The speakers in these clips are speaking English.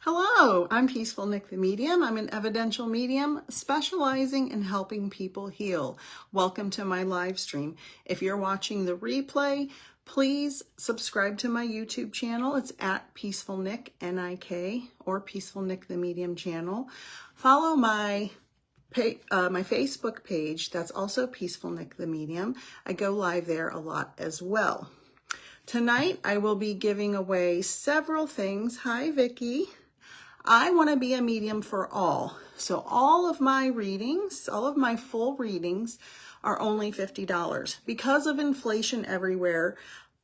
Hello, I'm Peaceful Nik the Medium. I'm an evidential medium specializing in helping people heal. Welcome to my live stream. If you're watching the replay, please subscribe to my YouTube channel. It's at Peaceful Nik, N-I-K, or Peaceful Nik the Medium channel. Follow my Facebook page. That's also Peaceful Nik the Medium. I go live there a lot as well. Tonight, I will be giving away several things. Hi, Vicki. I want to be a medium for all. So all of my readings, all of my full readings are only $50. Because of inflation everywhere,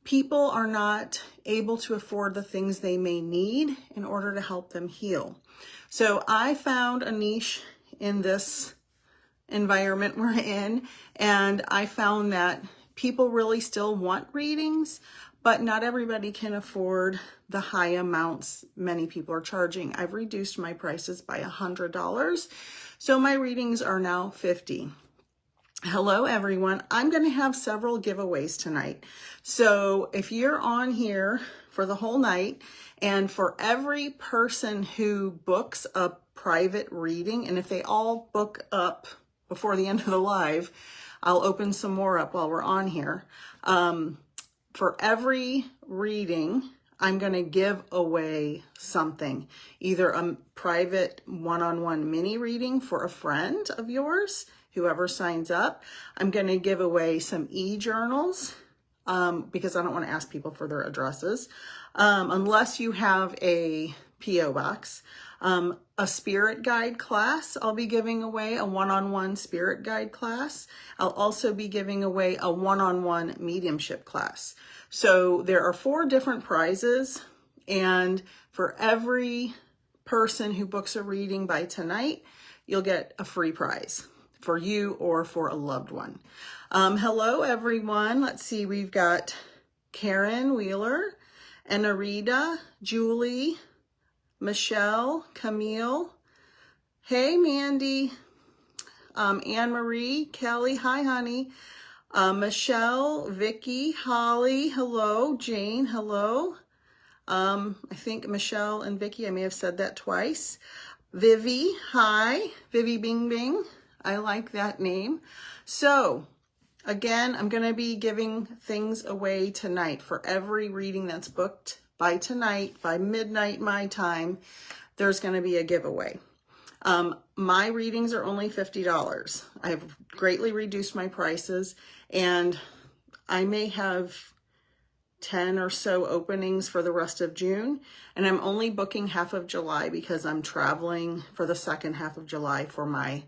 people are not able to afford the things they may need in order to help them heal. So I found a niche in this environment we're in, and I found that people really still want readings, but not everybody can afford the high amounts many people are charging. I've reduced my prices by $100, so my readings are now $50. Hello, everyone. I'm going to have several giveaways tonight. So if you're on here for the whole night, and for every person who books a private reading, and if they all book up before the end of the live, I'll open some more up while we're on here. For every reading, I'm going to give away something, either a private one-on-one mini reading for a friend of yours, whoever signs up. I'm going to give away some e-journals because I don't want to ask people for their addresses unless you have a P.O. box. A spirit guide class, I'll be giving away a one-on-one spirit guide class. I'll also be giving away a one-on-one mediumship class. So there are 4 different prizes, and for every person who books a reading by tonight, you'll get a free prize for you or for a loved one. Hello, everyone. Let's see, we've got Karen Wheeler, Anarita, Julie, Michelle, Camille, hey Mandy, Anne-Marie, Kelly, hi honey, Michelle, Vicky, Holly, hello, Jane, hello, I think Michelle and Vicky, I may have said that twice, Vivi, hi, Vivi Bing Bing, I like that name. So again, I'm going to be giving things away tonight for every reading that's booked. By tonight, by midnight my time, there's going to be a giveaway. My readings are only $50. I've greatly reduced my prices, and I may have 10 or so openings for the rest of June, and I'm only booking half of July because I'm traveling for the second half of July for my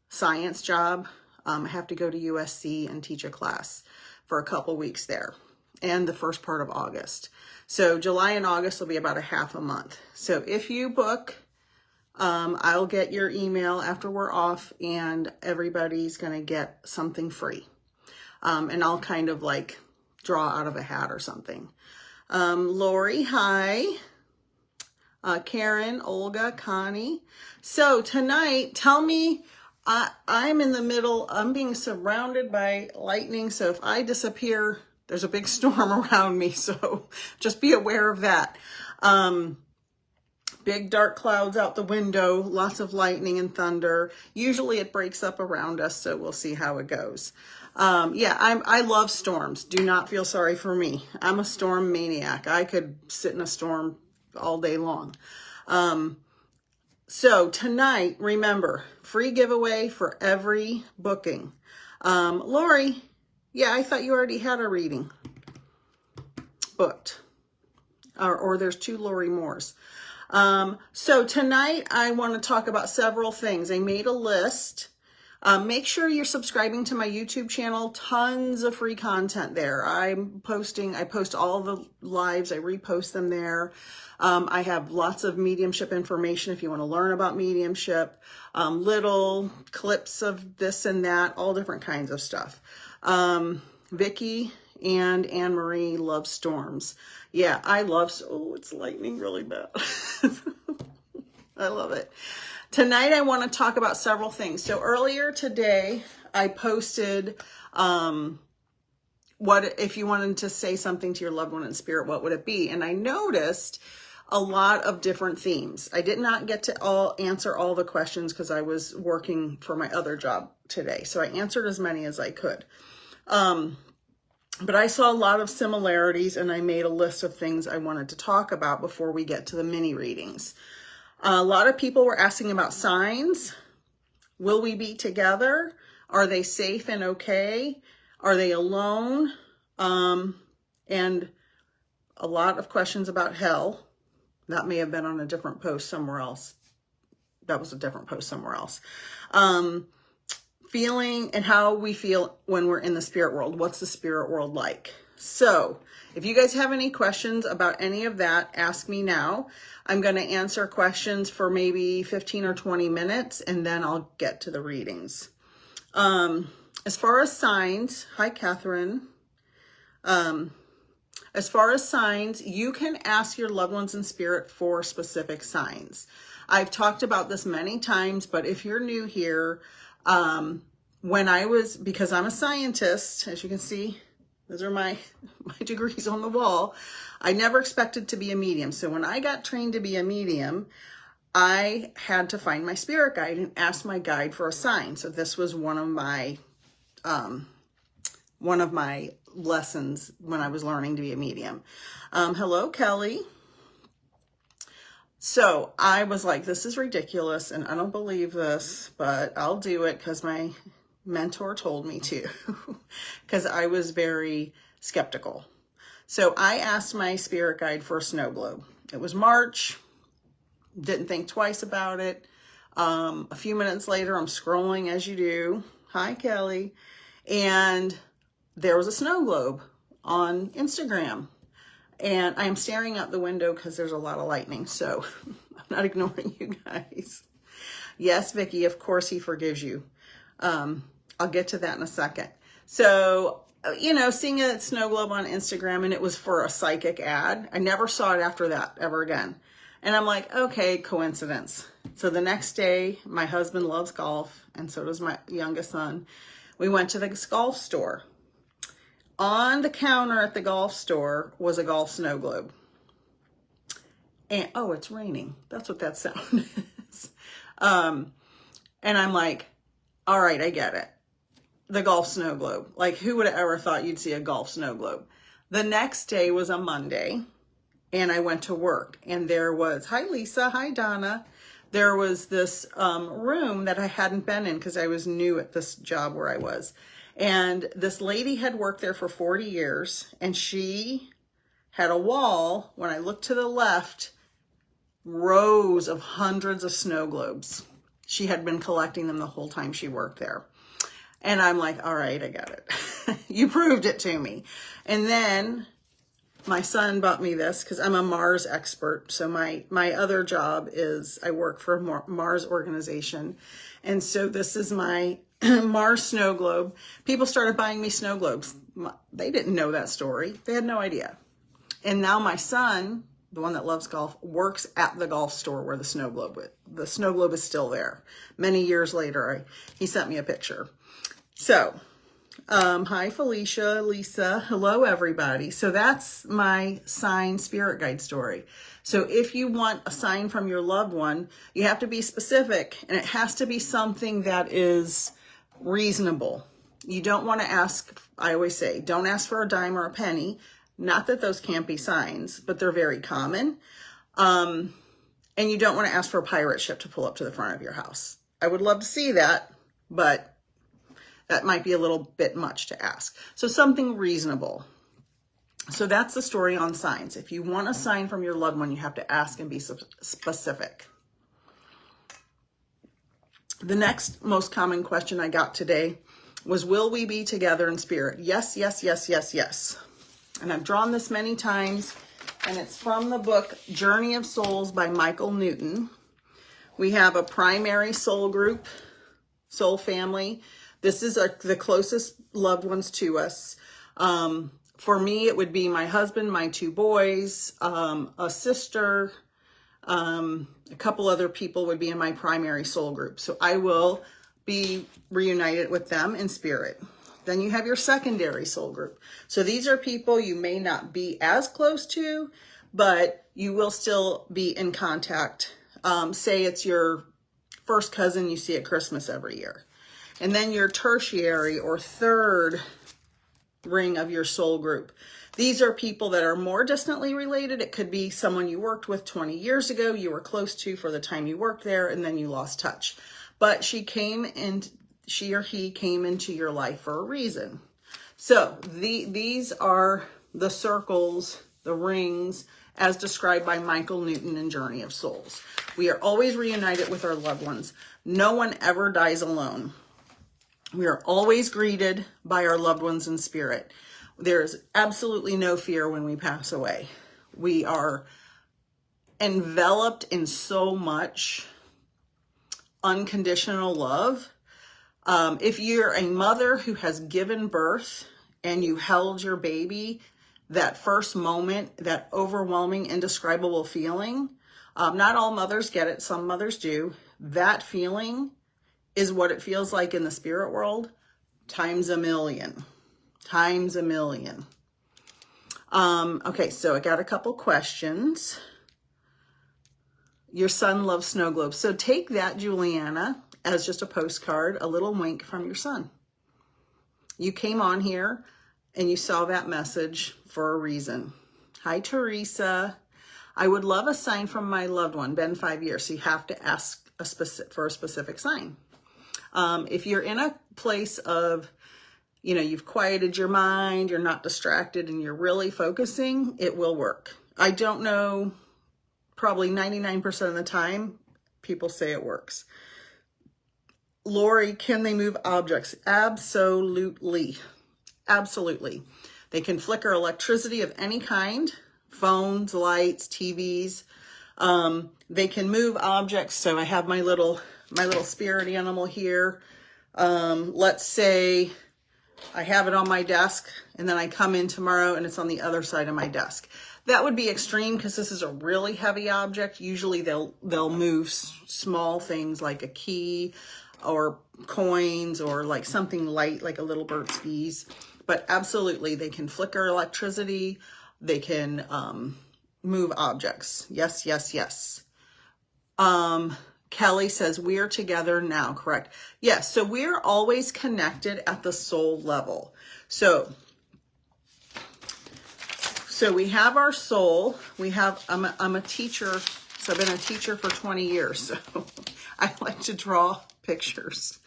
science job. I have to go to USC and teach a class for a couple weeks there, and the first part of August. So July and August will be about a half a month. So if you book, I'll get your email after we're off, and everybody's going to get something free. And I'll kind of like draw out of a hat or something. Lori, hi. Karen, Olga, Connie. So tonight, tell me, I'm in the middle, I'm being surrounded by lightning. So if I disappear, there's a big storm around me, so just be aware of that. Big dark clouds out the window, lots of lightning and thunder. Usually it breaks up around us, so we'll see how it goes. Yeah, I love storms. Do not feel sorry for me. I'm a storm maniac. I could sit in a storm all day long. So tonight, remember, free giveaway for every booking. Lori, yeah, I thought you already had a reading booked. Or there's 2 Lori Moores. So tonight I want to talk about several things. I made a list. Make sure you're subscribing to my YouTube channel. Tons of free content there. I post all the lives. I repost them there. I have lots of mediumship information if you want to learn about mediumship. Little clips of this and that, all different kinds of stuff. Vicky and Anne-Marie love storms. Yeah, I love, oh, it's lightning really bad. I love it. Tonight, I want to talk about several things. So earlier today, I posted, what if you wanted to say something to your loved one in spirit, what would it be? And I noticed a lot of different themes. I did not get to answer all the questions because I was working for my other job today. So I answered as many as I could. But I saw a lot of similarities, and I made a list of things I wanted to talk about before we get to the mini readings. A lot of people were asking about signs. Will we be together? Are they safe and okay? Are they alone? And a lot of questions about hell. That may have been on a different post somewhere else. That was a different post somewhere else. Feeling and how we feel when we're in the spirit world. What's the spirit world like? So if you guys have any questions about any of that, ask me now. I'm going to answer questions for maybe 15 or 20 minutes, and then I'll get to the readings. As far as signs, hi, Catherine. As far as signs, you can ask your loved ones in spirit for specific signs. I've talked about this many times, but if you're new here, because I'm a scientist, as you can see, those are my degrees on the wall. I never expected to be a medium. So when I got trained to be a medium, I had to find my spirit guide and ask my guide for a sign. So this was one of my lessons when I was learning to be a medium. Hello, Kelly. So I was like, this is ridiculous and I don't believe this, but I'll do it because my mentor told me to, because I was very skeptical. So I asked my spirit guide for a snow globe. It was March, didn't think twice about it. A few minutes later, I'm scrolling as you do. Hi, Kelly. And there was a snow globe on Instagram. And I'm staring out the window because there's a lot of lightning. So I'm not ignoring you guys. Yes, Vicky, of course he forgives you. I'll get to that in a second. So, seeing a snow globe on Instagram, and it was for a psychic ad. I never saw it after that ever again. And I'm like, okay, coincidence. So the next day, my husband loves golf, and so does my youngest son. We went to the golf store. On the counter at the golf store was a golf snow globe. And, oh, it's raining. That's what that sound is. And I'm like, all right, I get it. The golf snow globe. Like, who would have ever thought you'd see a golf snow globe? The next day was a Monday, and I went to work. And there was, hi, Lisa. Hi, Donna. There was this room that I hadn't been in because I was new at this job where I was. And this lady had worked there for 40 years, and she had a wall. When I looked to the left, rows of hundreds of snow globes. She had been collecting them the whole time she worked there. And I'm like, all right, I got it. You proved it to me. And then my son bought me this because I'm a Mars expert. So my other job is I work for a Mars organization. And so this is my Mars snow globe. People started buying me snow globes. They didn't know that story. They had no idea. And now my son, the one that loves golf, works at the golf store where the snow globe is still there. Many years later, he sent me a picture. So, hi, Felicia, Lisa. Hello, everybody. So that's my sign spirit guide story. So if you want a sign from your loved one, you have to be specific, and it has to be something that is reasonable. You don't want to ask, I always say, don't ask for a dime or a penny. Not that those can't be signs, but they're very common. And you don't want to ask for a pirate ship to pull up to the front of your house. I would love to see that, but that might be a little bit much to ask. So something reasonable. So that's the story on signs. If you want a sign from your loved one, you have to ask and be specific. The next most common question I got today was, will we be together in spirit? Yes, yes, yes, yes, yes. And I've drawn this many times, and it's from the book Journey of Souls by Michael Newton. We have a primary soul group, soul family. This is the closest loved ones to us. For me, it would be my husband, my two boys, a sister, a couple other people would be in my primary soul group. So I will be reunited with them in spirit. Then you have your secondary soul group. So these are people you may not be as close to, but you will still be in contact. Say it's your first cousin you see at Christmas every year. And then your tertiary or third ring of your soul group. These are people that are more distantly related. It could be someone you worked with 20 years ago, you were close to for the time you worked there, and then you lost touch. But she or he came into your life for a reason. So these are the circles, the rings, as described by Michael Newton in Journey of Souls. We are always reunited with our loved ones. No one ever dies alone. We are always greeted by our loved ones in spirit. There is absolutely no fear when we pass away. We are enveloped in so much unconditional love. If you're a mother who has given birth and you held your baby, that first moment, that overwhelming, indescribable feeling, not all mothers get it. Some mothers do. That feeling is what it feels like in the spirit world, times a million. Times a million. Okay, so I got a couple questions. Your son loves snow globes. So take that, Juliana, as just a postcard, a little wink from your son. You came on here and you saw that message for a reason. Hi, Teresa. I would love a sign from my loved one, been 5 years. So you have to ask for a specific sign. If you're in a place of, you've quieted your mind, you're not distracted, and you're really focusing, it will work. I don't know, probably 99% of the time, people say it works. Lori, can they move objects? Absolutely. Absolutely. They can flicker electricity of any kind, phones, lights, TVs. They can move objects. So I have my little spirit animal here. Let's say I have it on my desk and then I come in tomorrow and it's on the other side of my desk. That would be extreme because this is a really heavy object. Usually they'll move small things like a key or coins or like something light like a little Burt's Bees. But absolutely, they can flicker electricity. They can move objects. Yes, yes, yes. Kelly says, we're together now, correct? Yes, so we're always connected at the soul level. So we have our soul. I'm a teacher, so I've been a teacher for 20 years, so I like to draw pictures.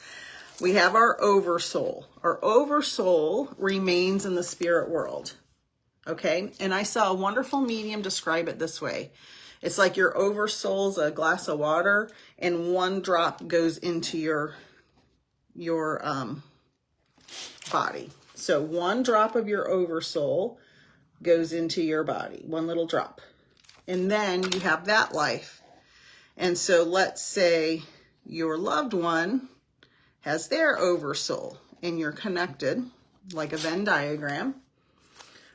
We have our oversoul. Our oversoul remains in the spirit world, okay? And I saw a wonderful medium describe it this way. It's like your oversoul's a glass of water and one drop goes into your body. So one drop of your oversoul goes into your body, one little drop. And then you have that life. And so let's say your loved one has their oversoul and you're connected like a Venn diagram.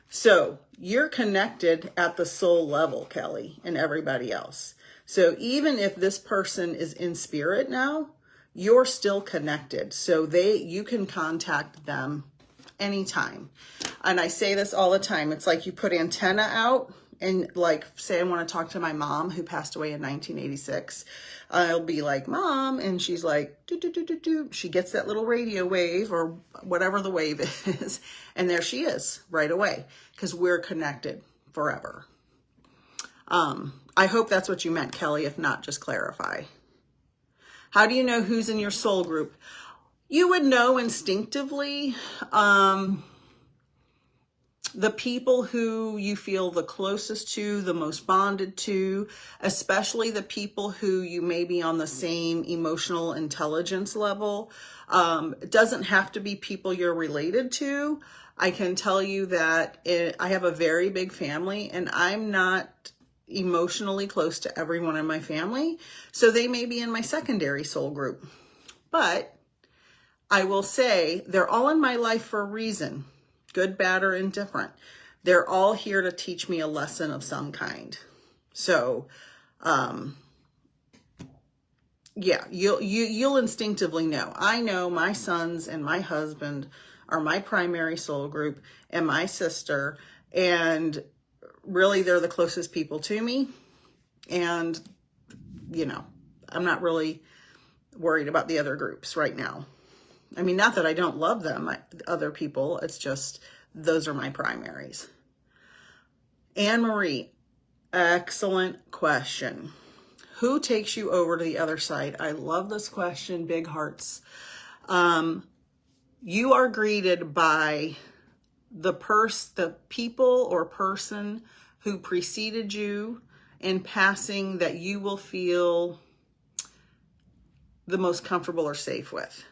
So you're connected at the soul level, Kelly, and everybody else. So even if this person is in spirit now, you're still connected. So you can contact them anytime. And I say this all the time. It's like you put antenna out and like, say I want to talk to my mom who passed away in 1986. I'll be like, Mom, and she's like, do, do, do, do, do. She gets that little radio wave or whatever the wave is. And there she is right away because we're connected forever. I hope that's what you meant, Kelly. If not, just clarify. How do you know who's in your soul group? You would know instinctively. The people who you feel the closest to, the most bonded to, especially the people who you may be on the same emotional intelligence level. It doesn't have to be people you're related to. I can tell you that I have a very big family and I'm not emotionally close to everyone in my family. So they may be in my secondary soul group. But I will say they're all in my life for a reason. Good, bad, or indifferent. They're all here to teach me a lesson of some kind. So, yeah, you'll instinctively know. I know my sons and my husband are my primary soul group and my sister. And really, they're the closest people to me. And, I'm not really worried about the other groups right now. I mean, not that I don't love them, other people. It's just, those are my primaries. Anne Marie, excellent question. Who takes you over to the other side? I love this question, big hearts. You are greeted by the people or person who preceded you in passing that you will feel the most comfortable or safe with.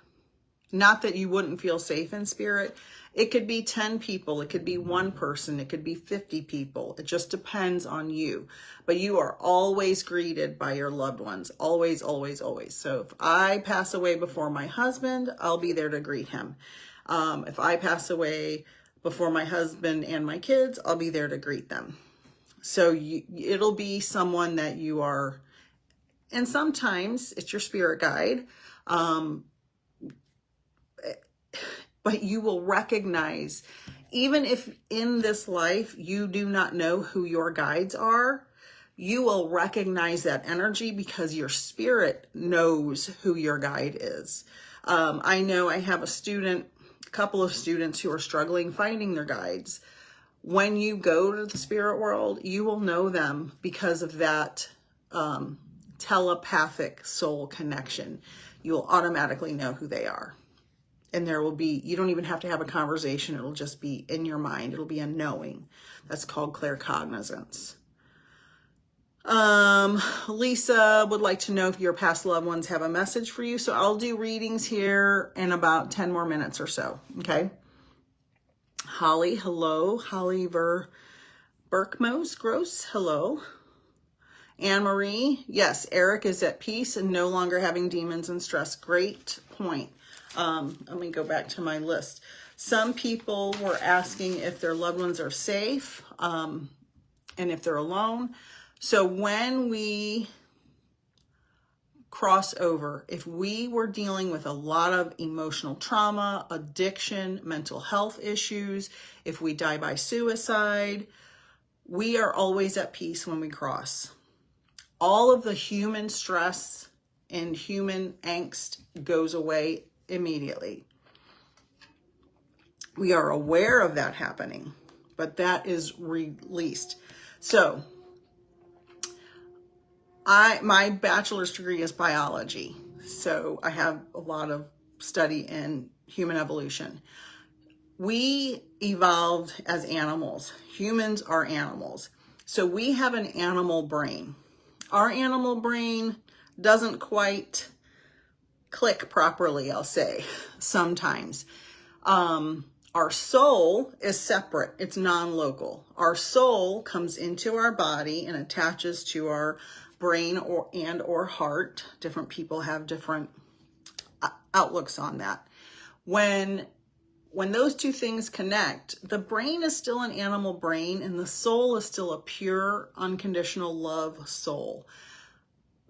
Not that you wouldn't feel safe in spirit. It could be 10 people. It could be one person. It could be 50 people. It just depends on you. But you are always greeted by your loved ones. Always, always, always. So if I pass away before my husband, I'll be there to greet him. If I pass away before my husband and my kids, I'll be there to greet them. So it'll be someone that you are, and sometimes it's your spirit guide. But you will recognize, even if in this life you do not know who your guides are, you will recognize that energy because your spirit knows who your guide is. I know I have a couple of students who are struggling finding their guides. When you go to the spirit world, you will know them because of that telepathic soul connection. You will automatically know who they are. And you don't even have to have a conversation. It'll just be in your mind. It'll be a knowing. That's called claircognizance. Lisa would like to know if your past loved ones have a message for you. So I'll do readings here in about 10 more minutes or so. Okay. Holly, hello. Holly Berkmos, gross, hello. Anne Marie, yes, Eric is at peace and no longer having demons and stress. Great point. Let me go back to my list. Some people were asking if their loved ones are safe, and if they're alone. So when we cross over, if we were dealing with a lot of emotional trauma, addiction, mental health issues, if we die by suicide, we are always at peace when we cross. All of the human stress and human angst goes away immediately. We are aware of that happening, but that is released. So my bachelor's degree is biology. So I have a lot of study in human evolution. We evolved as animals. Humans are animals. So we have an animal brain. Our animal brain doesn't quite click properly, I'll say, sometimes. Our soul is separate. It's non-local. Our soul comes into our body and attaches to our brain or heart. Different people have different outlooks on that. When those two things connect, the brain is still an animal brain and the soul is still a pure, unconditional love soul.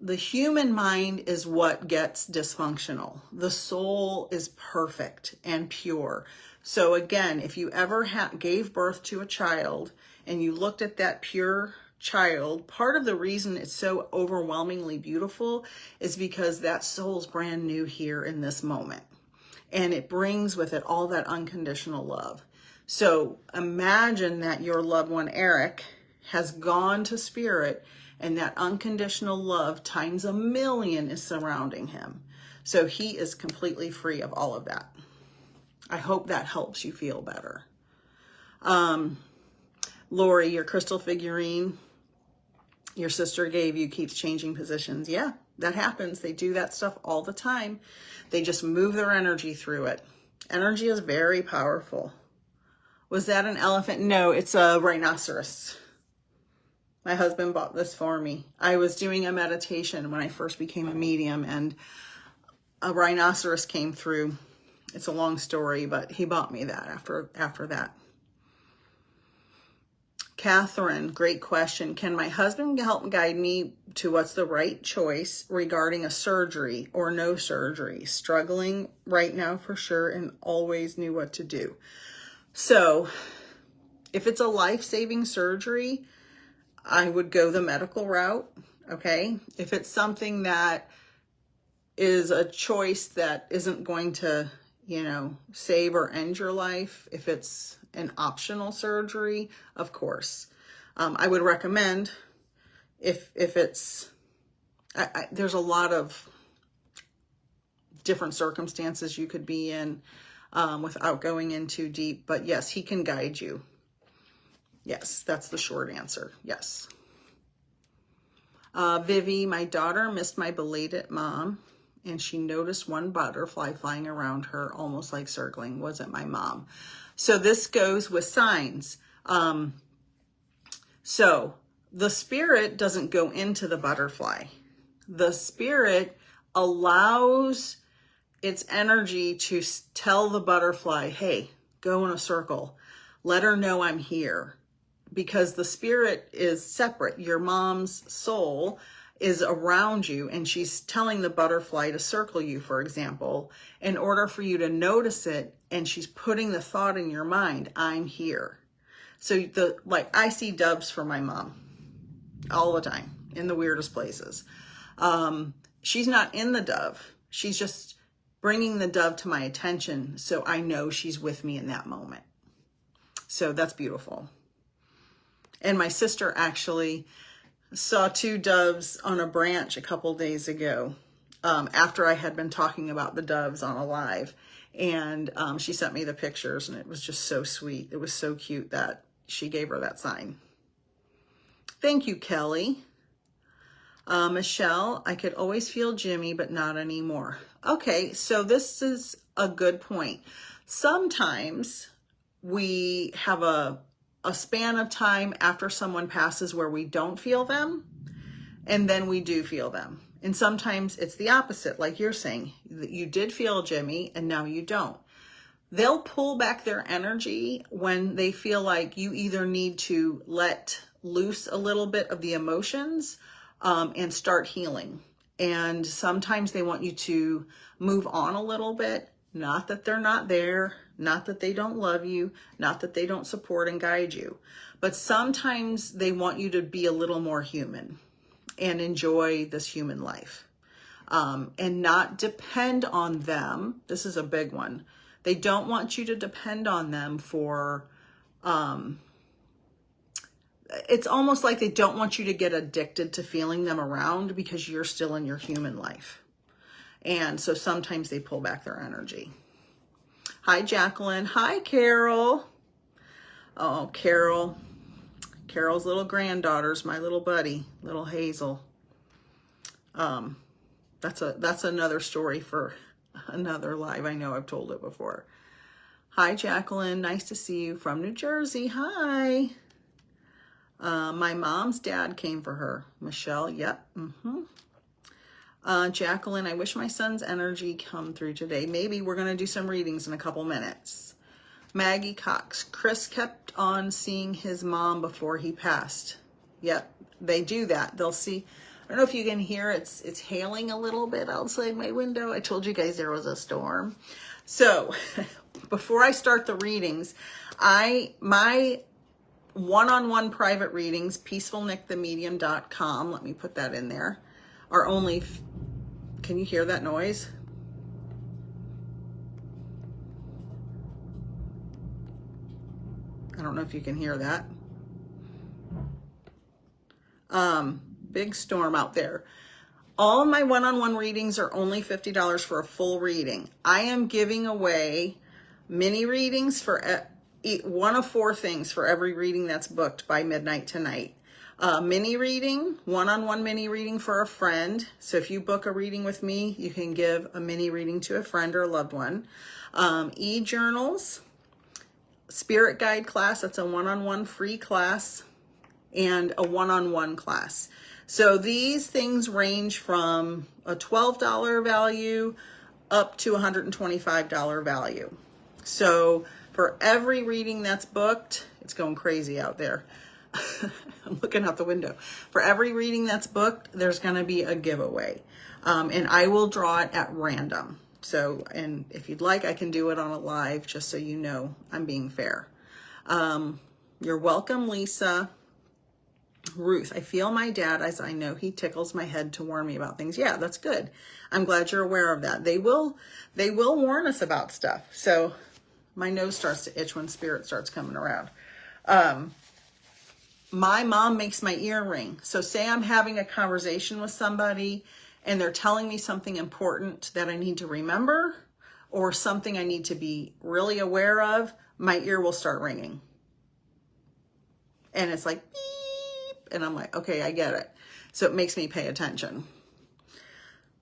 The human mind is what gets dysfunctional. The soul is perfect and pure. So again, if you ever gave birth to a child and you looked at that pure child, part of the reason it's so overwhelmingly beautiful is because that soul's brand new here in this moment. And it brings with it all that unconditional love. So imagine that your loved one, Eric, has gone to spirit and that unconditional love times 1,000,000 is surrounding him. So he is completely free of all of that. I hope that helps you feel better. Lori, your crystal figurine your sister gave you keeps changing positions. Yeah, that happens. They do that stuff all the time. They just move their energy through it. Energy is very powerful. Was that an elephant? No, it's a rhinoceros. My husband bought this for me. I was doing a meditation when I first became a medium and a rhinoceros came through. It's a long story, but he bought me that after that. Catherine, great question. Can my husband help guide me to what's the right choice regarding a surgery or no surgery? Struggling right now for sure and always knew what to do. So if it's a life-saving surgery, I would go the medical route, okay? If it's something that is a choice that isn't going to, you know, save or end your life, if it's an optional surgery, of course. I would recommend if it's, there's a lot of different circumstances you could be in without going in too deep, but yes, he can guide you. Yes, that's the short answer. Yes. Vivi, my daughter missed my belated mom, and she noticed one butterfly flying around her, almost like circling. Was it my mom? So this goes with signs. So the spirit doesn't go into the butterfly. The spirit allows its energy to tell the butterfly, hey, go in a circle. Let her know I'm here. Because the spirit is separate. Your mom's soul is around you, and she's telling the butterfly to circle you, for example, in order for you to notice it, and she's putting the thought in your mind, I'm here. So I see doves for my mom all the time in the weirdest places. She's not in the dove. She's just bringing the dove to my attention, so I know she's with me in that moment. So that's beautiful. And my sister actually saw 2 doves on a branch a couple days ago, after I had been talking about the doves on a live. And she sent me the pictures, and it was just so sweet. It was so cute that she gave her that sign. Thank you, Kelly. Michelle, I could always feel Jimmy, but not anymore. Okay, so this is a good point. Sometimes we have a span of time after someone passes where we don't feel them, and then we do feel them. And sometimes it's the opposite, like you're saying, that you did feel Jimmy and now you don't. They'll pull back their energy when they feel like you either need to let loose a little bit of the emotions and start healing. And sometimes they want you to move on a little bit. Not that they're not there, not that they don't love you, not that they don't support and guide you, but sometimes they want you to be a little more human and enjoy this human life, and not depend on them. This is a big one. They don't want you to depend on them for, it's almost like they don't want you to get addicted to feeling them around because you're still in your human life. And so sometimes they pull back their energy. Hi, Jacqueline. Hi, Carol. Oh, Carol. Carol's little granddaughter's my little buddy, little Hazel. That's another story for another live. I know I've told it before. Hi, Jacqueline. Nice to see you from New Jersey. Hi. My mom's dad came for her. Michelle, yep. Jacqueline, I wish my son's energy come through today. Maybe we're going to do some readings in a couple minutes. Maggie Cox, Chris kept on seeing his mom before he passed. Yep, they do that. They'll see. I don't know if you can hear, it's hailing a little bit outside my window. I told you guys there was a storm. So before I start the readings, my one-on-one private readings, peacefulnikthemedium.com, let me put that in there, are only, can you hear that noise? I don't know if you can hear that. Big storm out there. All of my one-on-one readings are only $50 for a full reading. I am giving away mini readings for one of 4 things for every reading that's booked by midnight tonight. Mini reading, one-on-one mini reading for a friend. So if you book a reading with me, you can give a mini reading to a friend or a loved one. E-journals, spirit guide class, that's a one-on-one free class, and a one-on-one class. So these things range from a $12 value up to $125 value. So for every reading that's booked, it's going crazy out there. I'm looking out the window. For every reading that's booked, there's going to be a giveaway. And I will draw it at random. So, and if you'd like, I can do it on a live just so you know I'm being fair. You're welcome, Lisa. Ruth, I feel my dad as I know he tickles my head to warn me about things. Yeah, that's good. I'm glad you're aware of that. They will warn us about stuff. So my nose starts to itch when spirit starts coming around. My mom makes my ear ring. So say I'm having a conversation with somebody and they're telling me something important that I need to remember or something I need to be really aware of, my ear will start ringing. And it's like, beep, and I'm like, okay, I get it. So it makes me pay attention.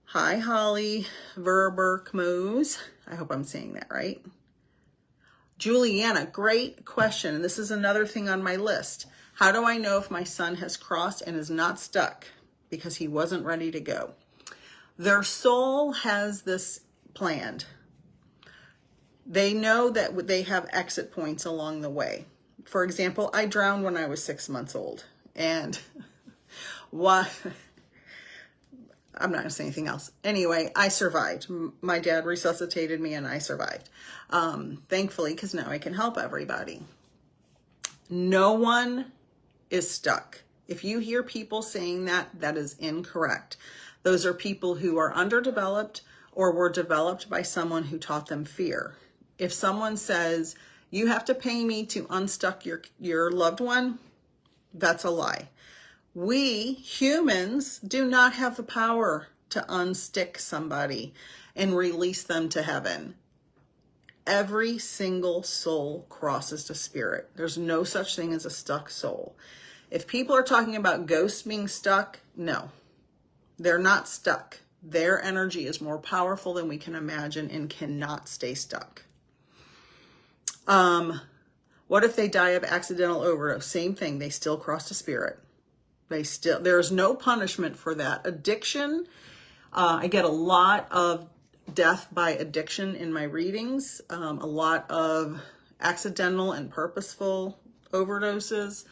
Hi, Holly Verberkmoes. I hope I'm saying that right. Juliana, great question. And this is another thing on my list. How do I know if my son has crossed and is not stuck because he wasn't ready to go? Their soul has this planned. They know that they have exit points along the way. For example, I drowned when I was 6 months old. And why? I'm not going to say anything else. Anyway, I survived. My dad resuscitated me and I survived. Thankfully, because now I can help everybody. No one is stuck. If you hear people saying that, that is incorrect. Those are people who are underdeveloped or were developed by someone who taught them fear. If someone says, you have to pay me to unstuck your loved one, that's a lie. We humans do not have the power to unstick somebody and release them to heaven. Every single soul crosses to spirit. There's no such thing as a stuck soul. If people are talking about ghosts being stuck, no, they're not stuck. Their energy is more powerful than we can imagine and cannot stay stuck. What if they die of accidental overdose? Same thing. They still cross to spirit. There's no punishment for that. Addiction, I get a lot of death by addiction in my readings, a lot of accidental and purposeful overdoses.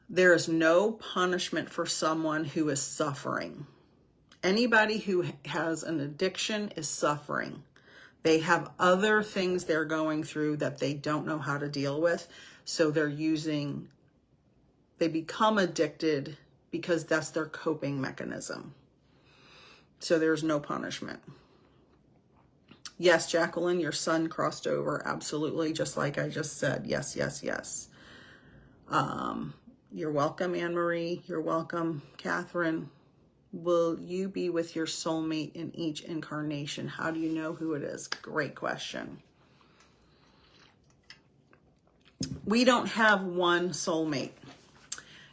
There is no punishment for someone who is suffering. Anybody who has an addiction is suffering. They have other things they're going through that they don't know how to deal with. So they become addicted because that's their coping mechanism. So there's no punishment. Yes, Jacqueline, your son crossed over. Absolutely. Just like I just said. Yes, yes, yes. You're welcome, Anne-Marie. You're welcome, Catherine. Will you be with your soulmate in each incarnation? How do you know who it is? Great question. We don't have one soulmate.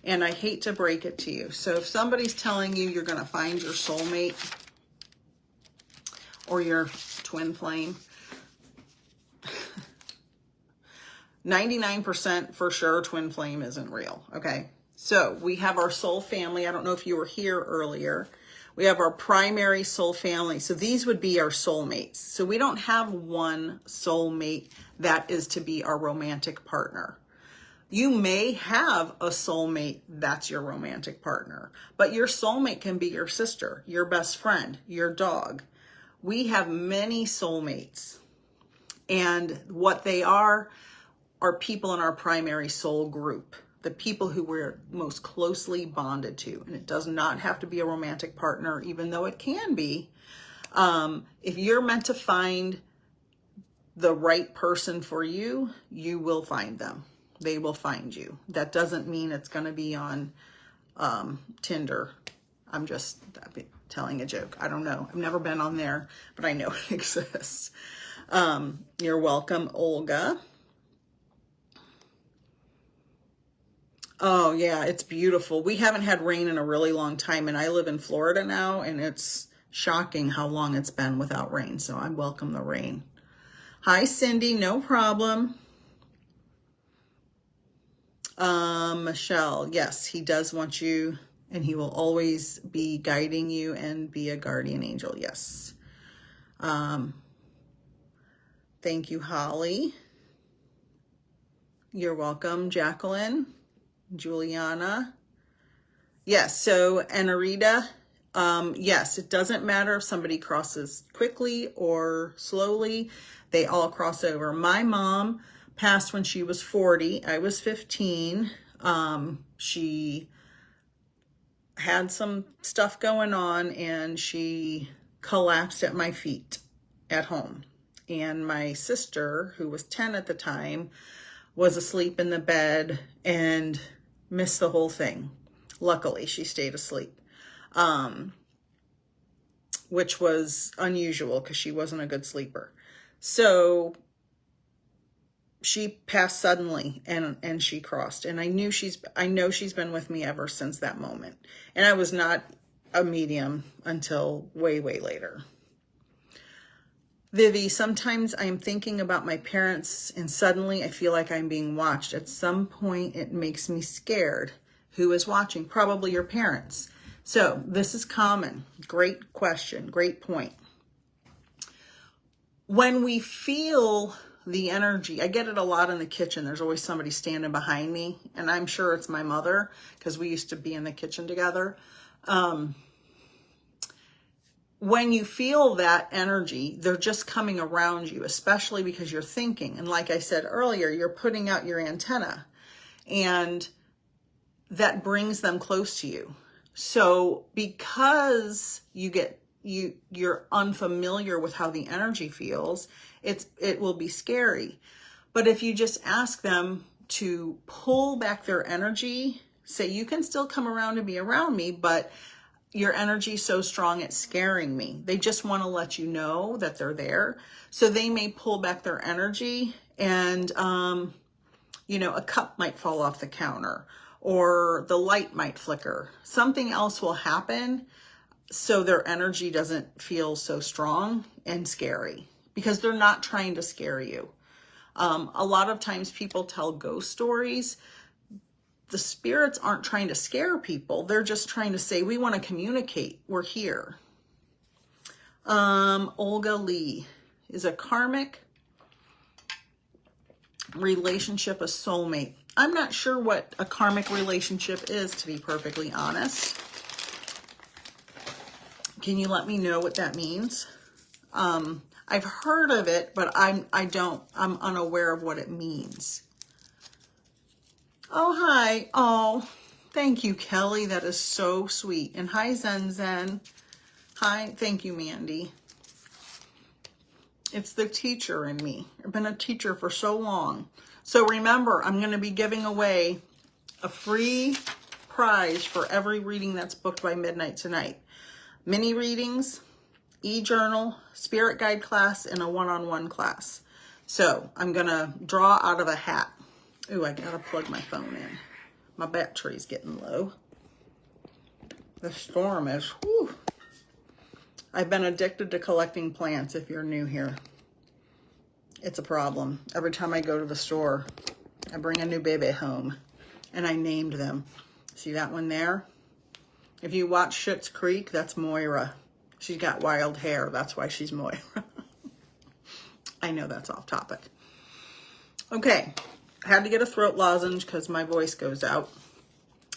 And I hate to break it to you. So if somebody's telling you you're going to find your soulmate or your twin flame, 99% for sure twin flame isn't real, okay? So we have our soul family. I don't know if you were here earlier. We have our primary soul family. So these would be our soulmates. So we don't have one soulmate that is to be our romantic partner. You may have a soulmate that's your romantic partner, but your soulmate can be your sister, your best friend, your dog. We have many soulmates, and what they are people in our primary soul group, the people who we're most closely bonded to. And it does not have to be a romantic partner, even though it can be. If you're meant to find the right person for you, you will find them. They will find you. That doesn't mean it's going to be on Tinder. I'm just telling a joke. I don't know. I've never been on there, but I know it exists. You're welcome, Olga. Oh, yeah, it's beautiful. We haven't had rain in a really long time, and I live in Florida now, and it's shocking how long it's been without rain, so I welcome the rain. Hi, Cindy. No problem. Michelle, yes, he does want you, and he will always be guiding you and be a guardian angel. Yes. Thank you, Holly. You're welcome, Jacqueline, Juliana. Yes. So, Anarita, yes, it doesn't matter if somebody crosses quickly or slowly. They all cross over. My mom passed when she was 40. I was 15. She had some stuff going on and she collapsed at my feet at home. And my sister, who was 10 at the time, was asleep in the bed and missed the whole thing. Luckily, she stayed asleep, which was unusual because she wasn't a good sleeper. So she passed suddenly and she crossed. And I know she's been with me ever since that moment. And I was not a medium until way, way later. Vivi, sometimes I'm thinking about my parents and suddenly I feel like I'm being watched. At some point, it makes me scared. Who is watching? Probably your parents. So this is common. Great question. Great point. When we feel the energy, I get it a lot in the kitchen. There's always somebody standing behind me, and I'm sure it's my mother because we used to be in the kitchen together. When you feel that energy, they're just coming around you, especially because you're thinking. And like I said earlier, you're putting out your antenna and that brings them close to you. So because you're unfamiliar with how the energy feels, it will be scary. But if you just ask them to pull back their energy, say, you can still come around and be around me, but your energy is so strong, it's scaring me. They just want to let you know that they're there. So they may pull back their energy and, a cup might fall off the counter or the light might flicker. Something else will happen so their energy doesn't feel so strong and scary because they're not trying to scare you. A lot of times people tell ghost stories. The spirits aren't trying to scare people. They're just trying to say, we want to communicate. We're here. Olga Lee, is a karmic relationship a soulmate? I'm not sure what a karmic relationship is, to be perfectly honest. Can you let me know what that means? I've heard of it, but I'm unaware of what it means. Oh, hi. Oh, thank you, Kelly. That is so sweet. And hi, Zen Zen. Hi. Thank you, Mandy. It's the teacher in me. I've been a teacher for so long. So remember, I'm going to be giving away a free prize for every reading that's booked by midnight tonight. Mini readings, e-journal, spirit guide class, and a one-on-one class. So I'm going to draw out of a hat. Ooh, I gotta plug my phone in. My battery's getting low. The storm is, whew. I've been addicted to collecting plants if you're new here. It's a problem. Every time I go to the store, I bring a new baby home. And I named them. See that one there? If you watch Schitt's Creek, that's Moira. She's got wild hair. That's why she's Moira. I know that's off topic. Okay. I had to get a throat lozenge because my voice goes out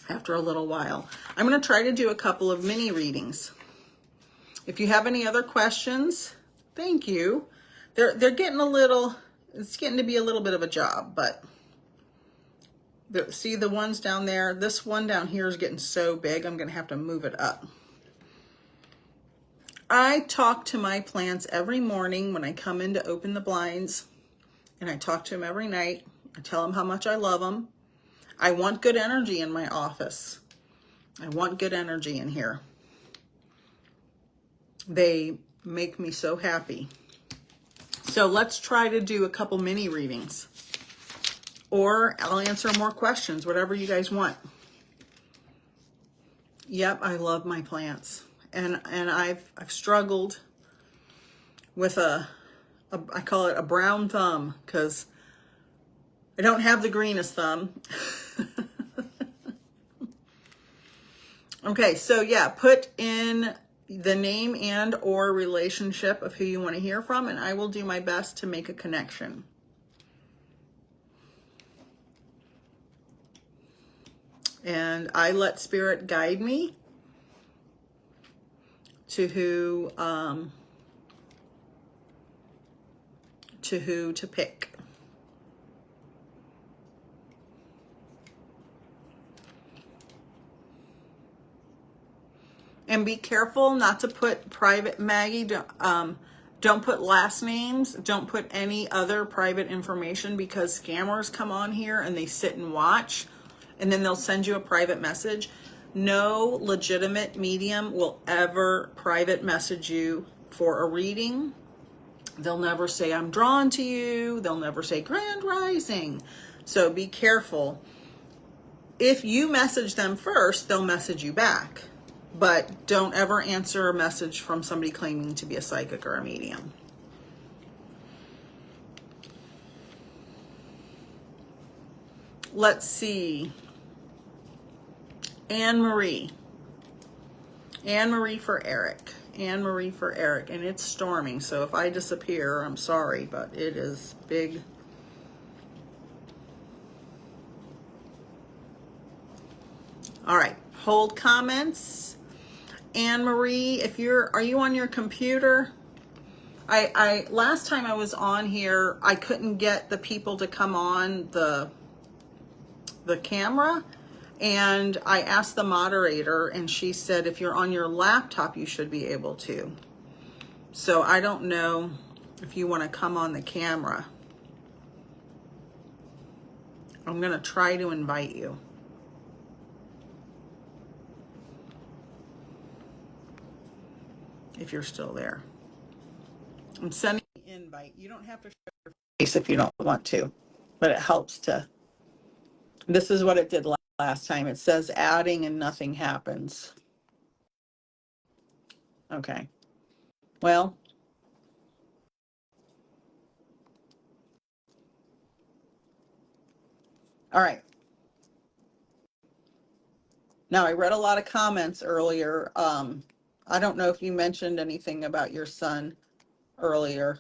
after a little while. I'm going to try to do a couple of mini readings. If you have any other questions, thank you. They're getting it's getting to be a little bit of a job, but see the ones down there? This one down here is getting so big, I'm going to have to move it up. I talk to my plants every morning when I come in to open the blinds, and I talk to them every night. I tell them how much I love them. I want good energy in my office. I want good energy in here. They make me so happy. So let's try to do a couple mini readings. Or I'll answer more questions, whatever you guys want. Yep, I love my plants. And I've struggled with I call it a brown thumb, because I don't have the greenest thumb. Okay, so yeah, put in the name and or relationship of who you want to hear from, and I will do my best to make a connection. And I let Spirit guide me to who to pick. And be careful not to put private, Maggie, don't put last names. Don't put any other private information, because scammers come on here and they sit and watch, and then they'll send you a private message. No legitimate medium will ever private message you for a reading. They'll never say, I'm drawn to you. They'll never say Grand Rising. So be careful. If you message them first, they'll message you back. But don't ever answer a message from somebody claiming to be a psychic or a medium. Let's see. Anne-Marie. Anne-Marie for Eric. Anne-Marie for Eric. And it's storming, so if I disappear, I'm sorry, but it is big. All right. Hold comments. Anne-Marie, are you on your computer? I last time I was on here, I couldn't get the people to come on the camera, and I asked the moderator, and she said if you're on your laptop you should be able to. So I don't know if you want to come on the camera. I'm going to try to invite you. If you're still there. I'm sending an invite. You don't have to show your face if you don't want to, but it helps to. This is what it did last time. It says adding and nothing happens. Okay. Well, all right. Now, I read a lot of comments earlier. I don't know if you mentioned anything about your son earlier.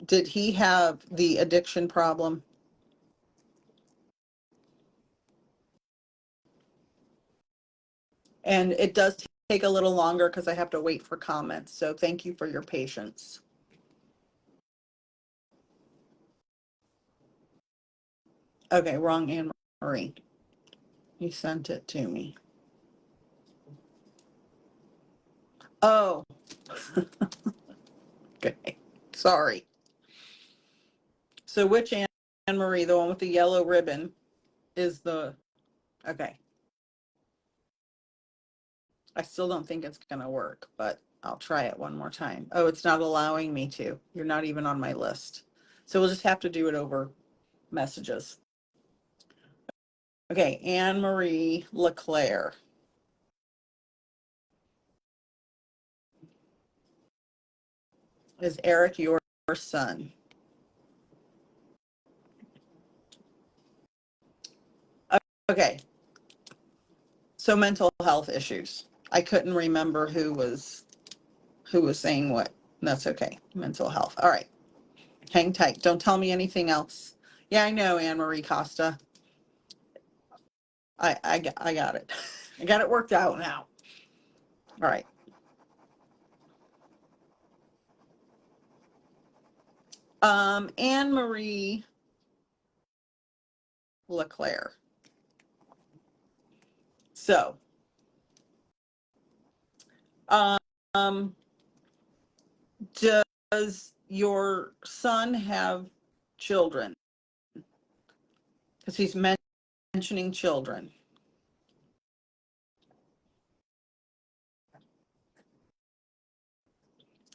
Did he have the addiction problem? And it does take a little longer because I have to wait for comments. So thank you for your patience. Okay, wrong Anne-Marie. You sent it to me. Oh, okay. Sorry. So which Anne-Marie, the one with the yellow ribbon, is the, okay. I still don't think it's going to work, but I'll try it one more time. Oh, it's not allowing me to. You're not even on my list. So we'll just have to do it over messages. Okay, Anne-Marie LeClaire. Is Eric your son? Okay. So mental health issues. I couldn't remember who was saying what. That's okay. Mental health. All right. Hang tight. Don't tell me anything else. Yeah, I know, Anne-Marie Costa. I got it. I got it worked out now. All right. Anne-Marie LeClaire. So, um, does your son have children? Because he's mentioning children.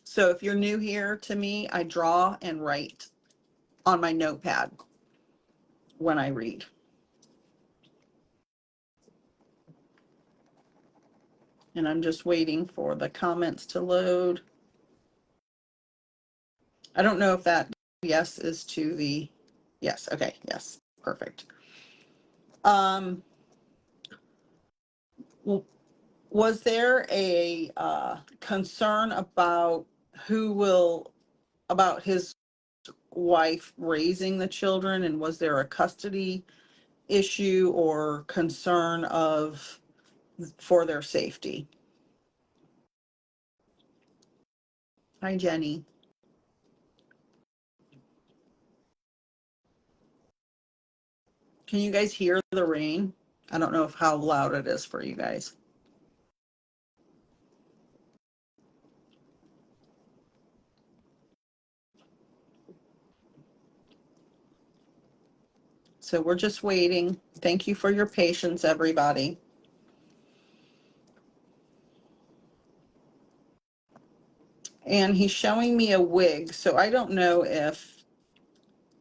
So if you're new here to me, I draw and write on my notepad when I read. And I'm just waiting for the comments to load. I don't know if that yes is to the, yes, okay, yes, perfect. Was there a concern about about his wife raising the children, and was there a custody issue or concern for their safety? Hi, Jenny. Can you guys hear the rain? I don't know how loud it is for you guys. So we're just waiting. Thank you for your patience, everybody. And he's showing me a wig. So I don't know if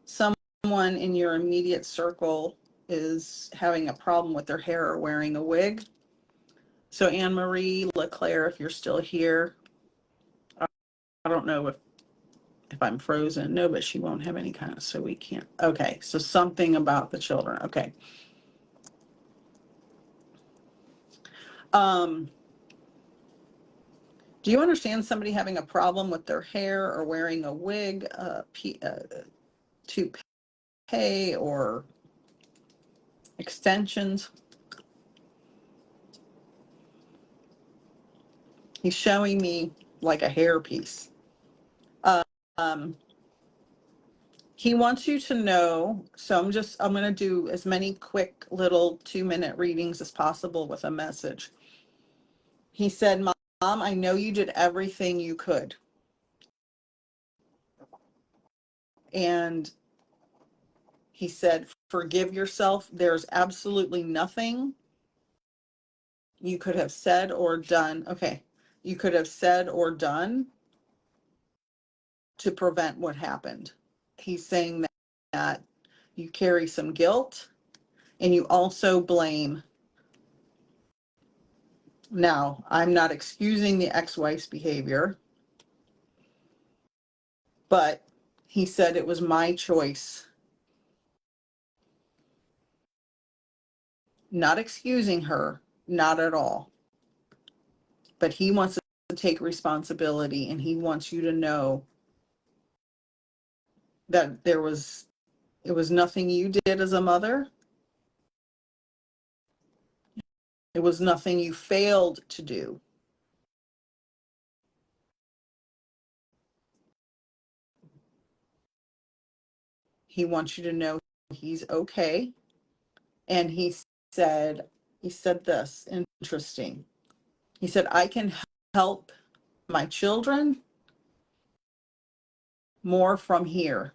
someone in your immediate circle is having a problem with their hair or wearing a wig. So Anne-Marie LeClaire, if you're still here, I don't know if I'm frozen. No, but she won't have any kind of, so we can't. Okay, so something about the children. Okay. Do you understand somebody having a problem with their hair or wearing a wig, toupee or extensions? He's showing me like a hair piece. Um, he wants you to know, so I'm going to do as many quick little 2-minute readings as possible with a message. He said, Mom, I know you did everything you could. And he said, forgive yourself. There's absolutely nothing you could have said or done. Okay. You could have said or done to prevent what happened. He's saying that you carry some guilt and you also blame. Now, I'm not excusing the ex-wife's behavior, but he said it was my choice. Not excusing her, not at all. But he wants to take responsibility, and he wants you to know that it was nothing you did as a mother. It was nothing you failed to do. He wants you to know he's okay. And he said this, interesting. He said, I can help my children more from here.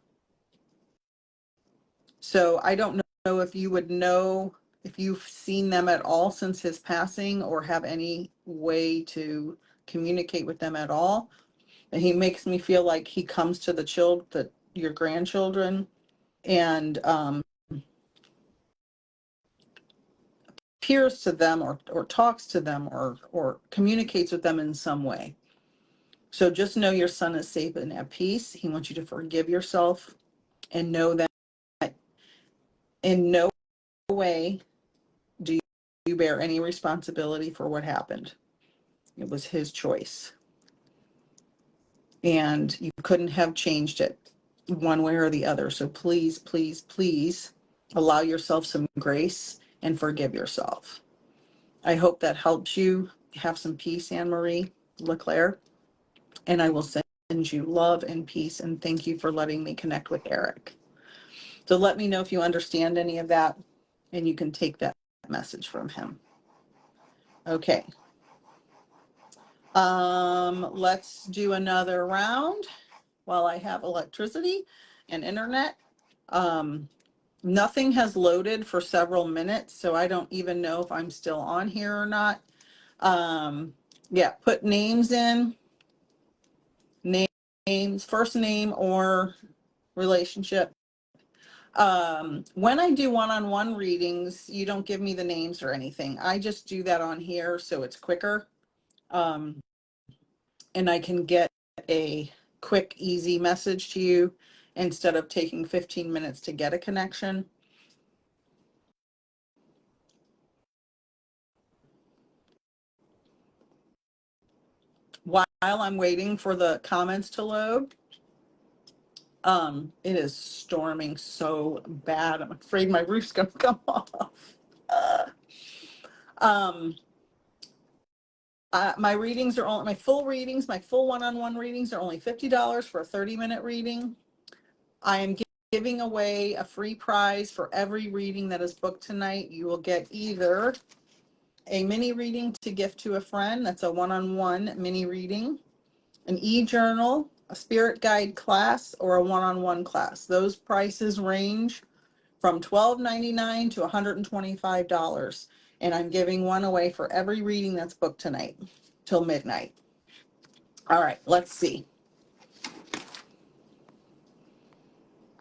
So I don't know if you would know if you've seen them at all since his passing or have any way to communicate with them at all. And he makes me feel like he comes to your grandchildren and appears to them or talks to them or communicates with them in some way. So just know your son is safe and at peace. He wants you to forgive yourself and know that in no way do you bear any responsibility for what happened. It was his choice. And you couldn't have changed it one way or the other. So please, please, please allow yourself some grace and forgive yourself. I hope that helps you have some peace, Anne-Marie LeClaire. And I will send you love and peace. And thank you for letting me connect with Eric. So let me know if you understand any of that, and you can take that message from him. Okay. Let's do another round while I have electricity and internet. Nothing has loaded for several minutes, so I don't even know if I'm still on here or not. Yeah, put names in, names, first name or relationship. When I do one-on-one readings, you don't give me the names or anything. I just do that on here so it's quicker. And I can get a quick, easy message to you instead of taking 15 minutes to get a connection. While I'm waiting for the comments to load, it is storming so bad. I'm afraid my roof's gonna come off. My readings are only, my full readings, my full one-on-one readings are only $50 for a 30-minute reading. I am giving away a free prize for every reading that is booked tonight. You will get either a mini reading to gift to a friend, that's a one-on-one mini reading, an e-journal, a spirit guide class, or a one-on-one class. Those prices range from $12.99 to $125. And I'm giving one away for every reading that's booked tonight till midnight. All right, let's see.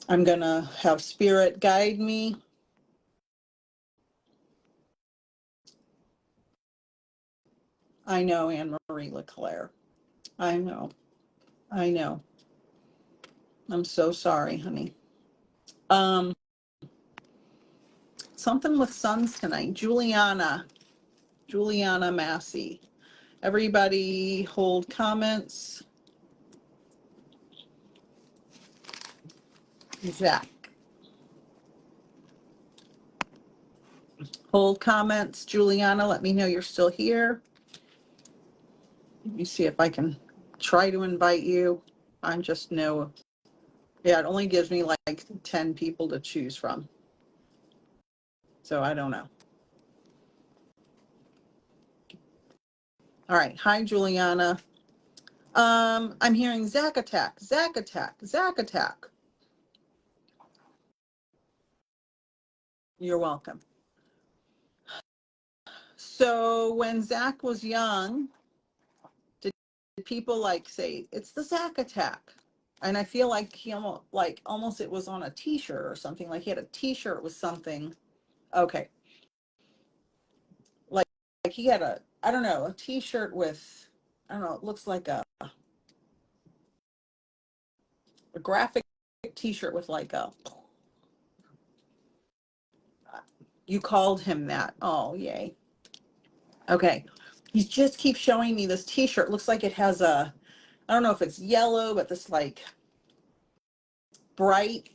I'm going to have Spirit guide me. I know, Anne Marie LeClaire. I know. I know. I'm so sorry, honey. Something with sons tonight. Juliana Massey. Everybody hold comments. Zach. Hold comments. Juliana, let me know you're still here. Let me see if I can try to invite you. I'm just no. Yeah, it only gives me like 10 people to choose from. So I don't know. All right. Hi, Juliana. I'm hearing Zach attack, Zach attack, Zach attack. You're welcome. So when Zach was young, did people like say it's the Zach attack? And I feel like he almost it was on a T-shirt or something. Like he had a T-shirt with something. Okay, like he had I don't know, a T-shirt with, I don't know. It looks like a graphic T-shirt with like a. You called him that. Oh, yay. Okay. He just keeps showing me this T-shirt. Looks like it has a, I don't know if it's yellow, but this like bright,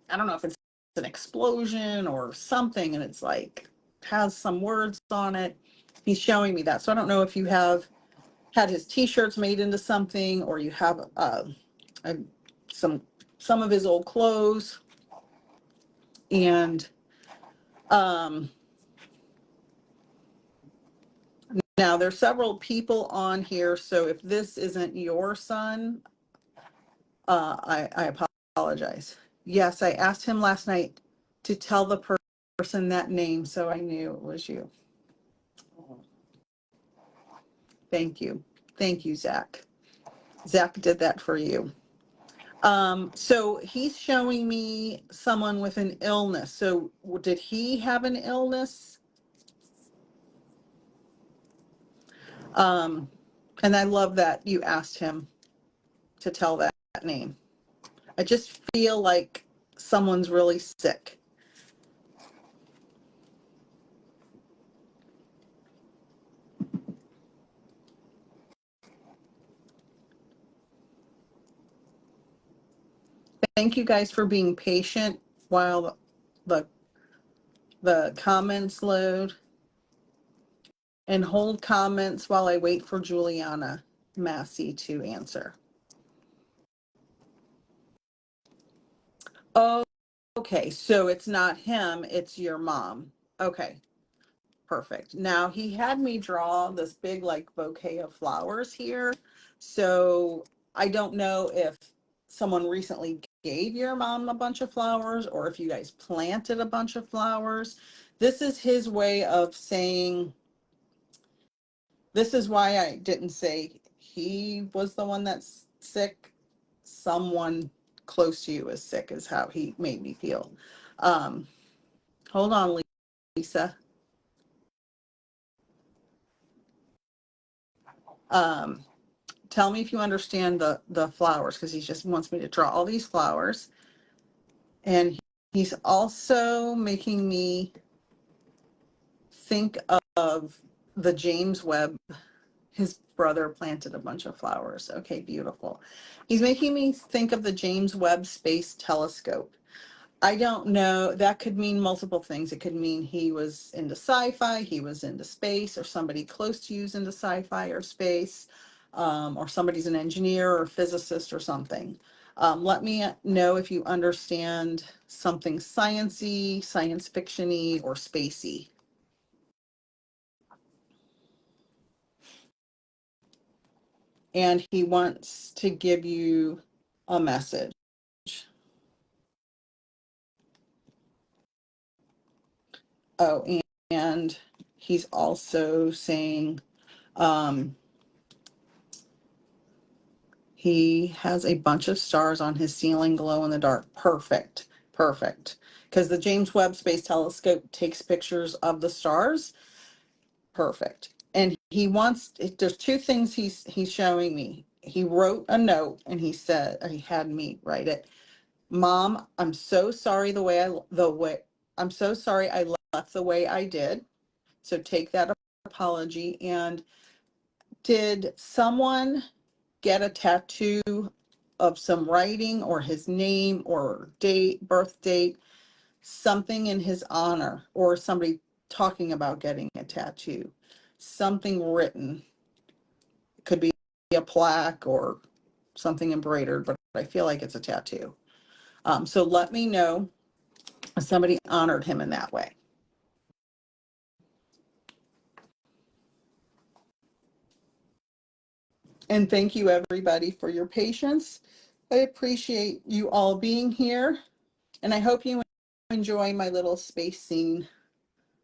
I don't know if it's an explosion or something, and it's like has some words on it. He's showing me that. So I don't know if you have had his T-shirts made into something, or you have a, some of his old clothes. And now there's several people on here, so if this isn't your son, I apologize. Yes, I asked him last night to tell the person that name, so I knew it was you. Thank you. Thank you, Zach. Zach did that for you. So he's showing me someone with an illness. So did he have an illness? And I love that you asked him to tell that name. I just feel like someone's really sick. Thank you guys for being patient while the comments load, and hold comments while I wait for Juliana Massey to answer. Oh, okay. So it's not him, it's your mom. Okay, perfect. Now he had me draw this big like bouquet of flowers here. So I don't know if someone recently gave your mom a bunch of flowers or if you guys planted a bunch of flowers. This is his way of saying, this is why I didn't say he was the one that's sick. Someone close to you is sick, is how he made me feel. Hold on, Lisa. Tell me if you understand the flowers, because he just wants me to draw all these flowers. And he's also making me think of the James Webb. His brother planted a bunch of flowers. Okay, beautiful. He's making me think of the James Webb Space Telescope. I don't know. That could mean multiple things. It could mean he was into sci-fi, he was into space, or somebody close to you's into sci-fi or space, or somebody's an engineer or physicist or something. Let me know if you understand something science-y, science fiction-y, or spacey. And he wants to give you a message. Oh, and he's also saying he has a bunch of stars on his ceiling, glow in the dark. Perfect. Perfect. Because the James Webb Space Telescope takes pictures of the stars. Perfect. And he wants, there's two things he's showing me. He wrote a note and he said, he had me write it. Mom, I'm so sorry I'm so sorry I left the way I did. So take that apology. And did someone get a tattoo of some writing or his name or date, birth date, something in his honor, or somebody talking about getting a tattoo, something written? It could be a plaque or something embroidered, but I feel like it's a tattoo. So let me know if somebody honored him in that way. And thank you everybody for your patience. I appreciate you all being here, and I hope you enjoy my little space scene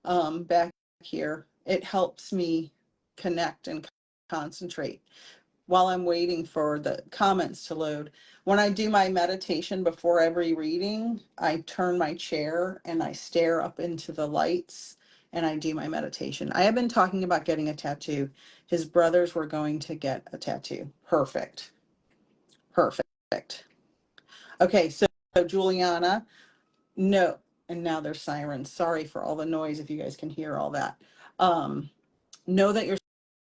back here. It helps me connect and concentrate while I'm waiting for the comments to load. When I do my meditation before every reading, I turn my chair and I stare up into the lights and I do my meditation. I have been talking about getting a tattoo. His brothers were going to get a tattoo. Perfect. Perfect. Okay, so Juliana, no, and now there's sirens. Sorry for all the noise if you guys can hear all that. Know that your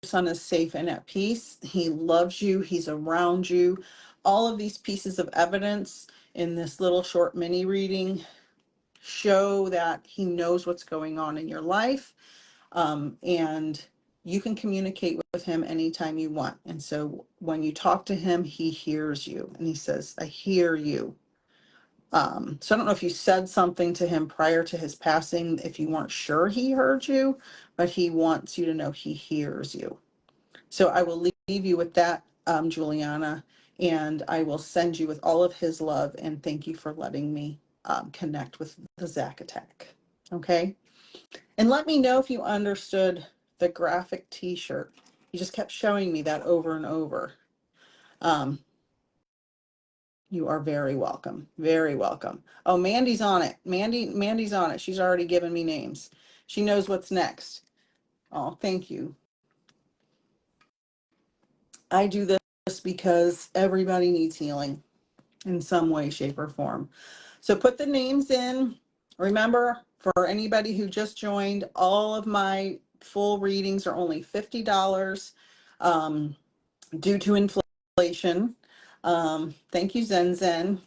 son is safe and at peace. He loves you. He's around you. All of these pieces of evidence in this little short mini reading show that he knows what's going on in your life. And you can communicate with him anytime you want. And so when you talk to him, he hears you and he says, I hear you. So I don't know if you said something to him prior to his passing, if you weren't sure he heard you, but he wants you to know he hears you. So I will leave you with that, Juliana, and I will send you with all of his love, and thank you for letting me connect with the Zach attack. Okay. And let me know if you understood the graphic t-shirt. You just kept showing me that over and over. You are very welcome. Very welcome. Oh, Mandy's on it. Mandy's on it. She's already given me names. She knows what's next. Oh, thank you. I do this because everybody needs healing in some way, shape, or form. So put the names in. Remember, for anybody who just joined, all of my full readings are only $50 due to inflation. Thank you, Zen Zen.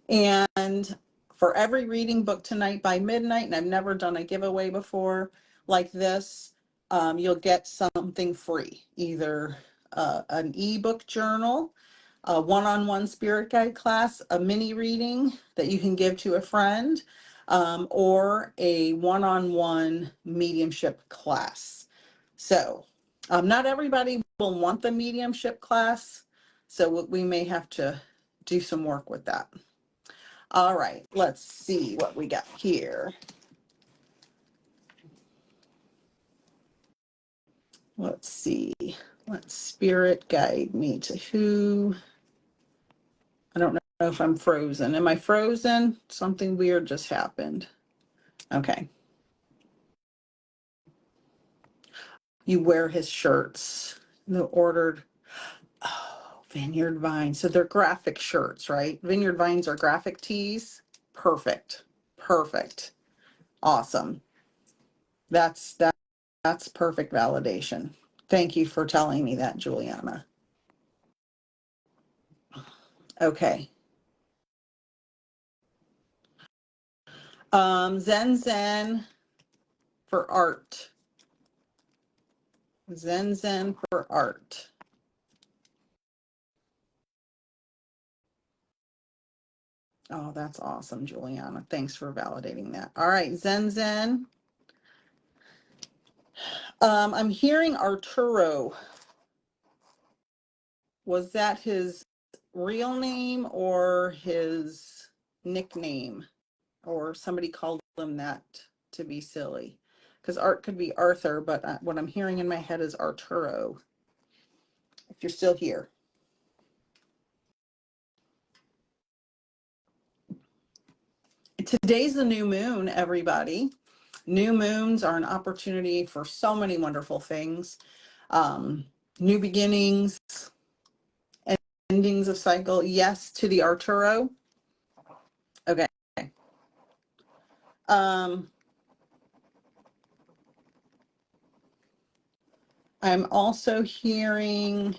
And for every reading book tonight by midnight, and I've never done a giveaway before like this, you'll get something free, either an ebook journal, a one-on-one spirit guide class, a mini reading that you can give to a friend, or a one-on-one mediumship class. So not everybody will want the mediumship class, so we may have to do some work with that. All right, let's see what we got here. Let's see. Let spirit guide me to who. I don't know if I'm frozen. Am I frozen? Something weird just happened. Okay. You wear his shirts. The ordered. Oh, Vineyard Vines. So they're graphic shirts, right? Vineyard Vines are graphic tees. Perfect. Perfect. Awesome. That's perfect validation. Thank you for telling me that, Juliana. Okay. Zen Zen for art. Zen Zen for art. Oh, that's awesome, Juliana. Thanks for validating that. All right, Zen Zen. I'm hearing Arturo. Was that his real name or his nickname? Or somebody called him that to be silly. Because Art could be Arthur, but what I'm hearing in my head is Arturo. If you're still here. Today's the new moon, everybody. New moons are an opportunity for so many wonderful things. New beginnings, endings of cycle. Yes to the Arturo. Okay. I'm also hearing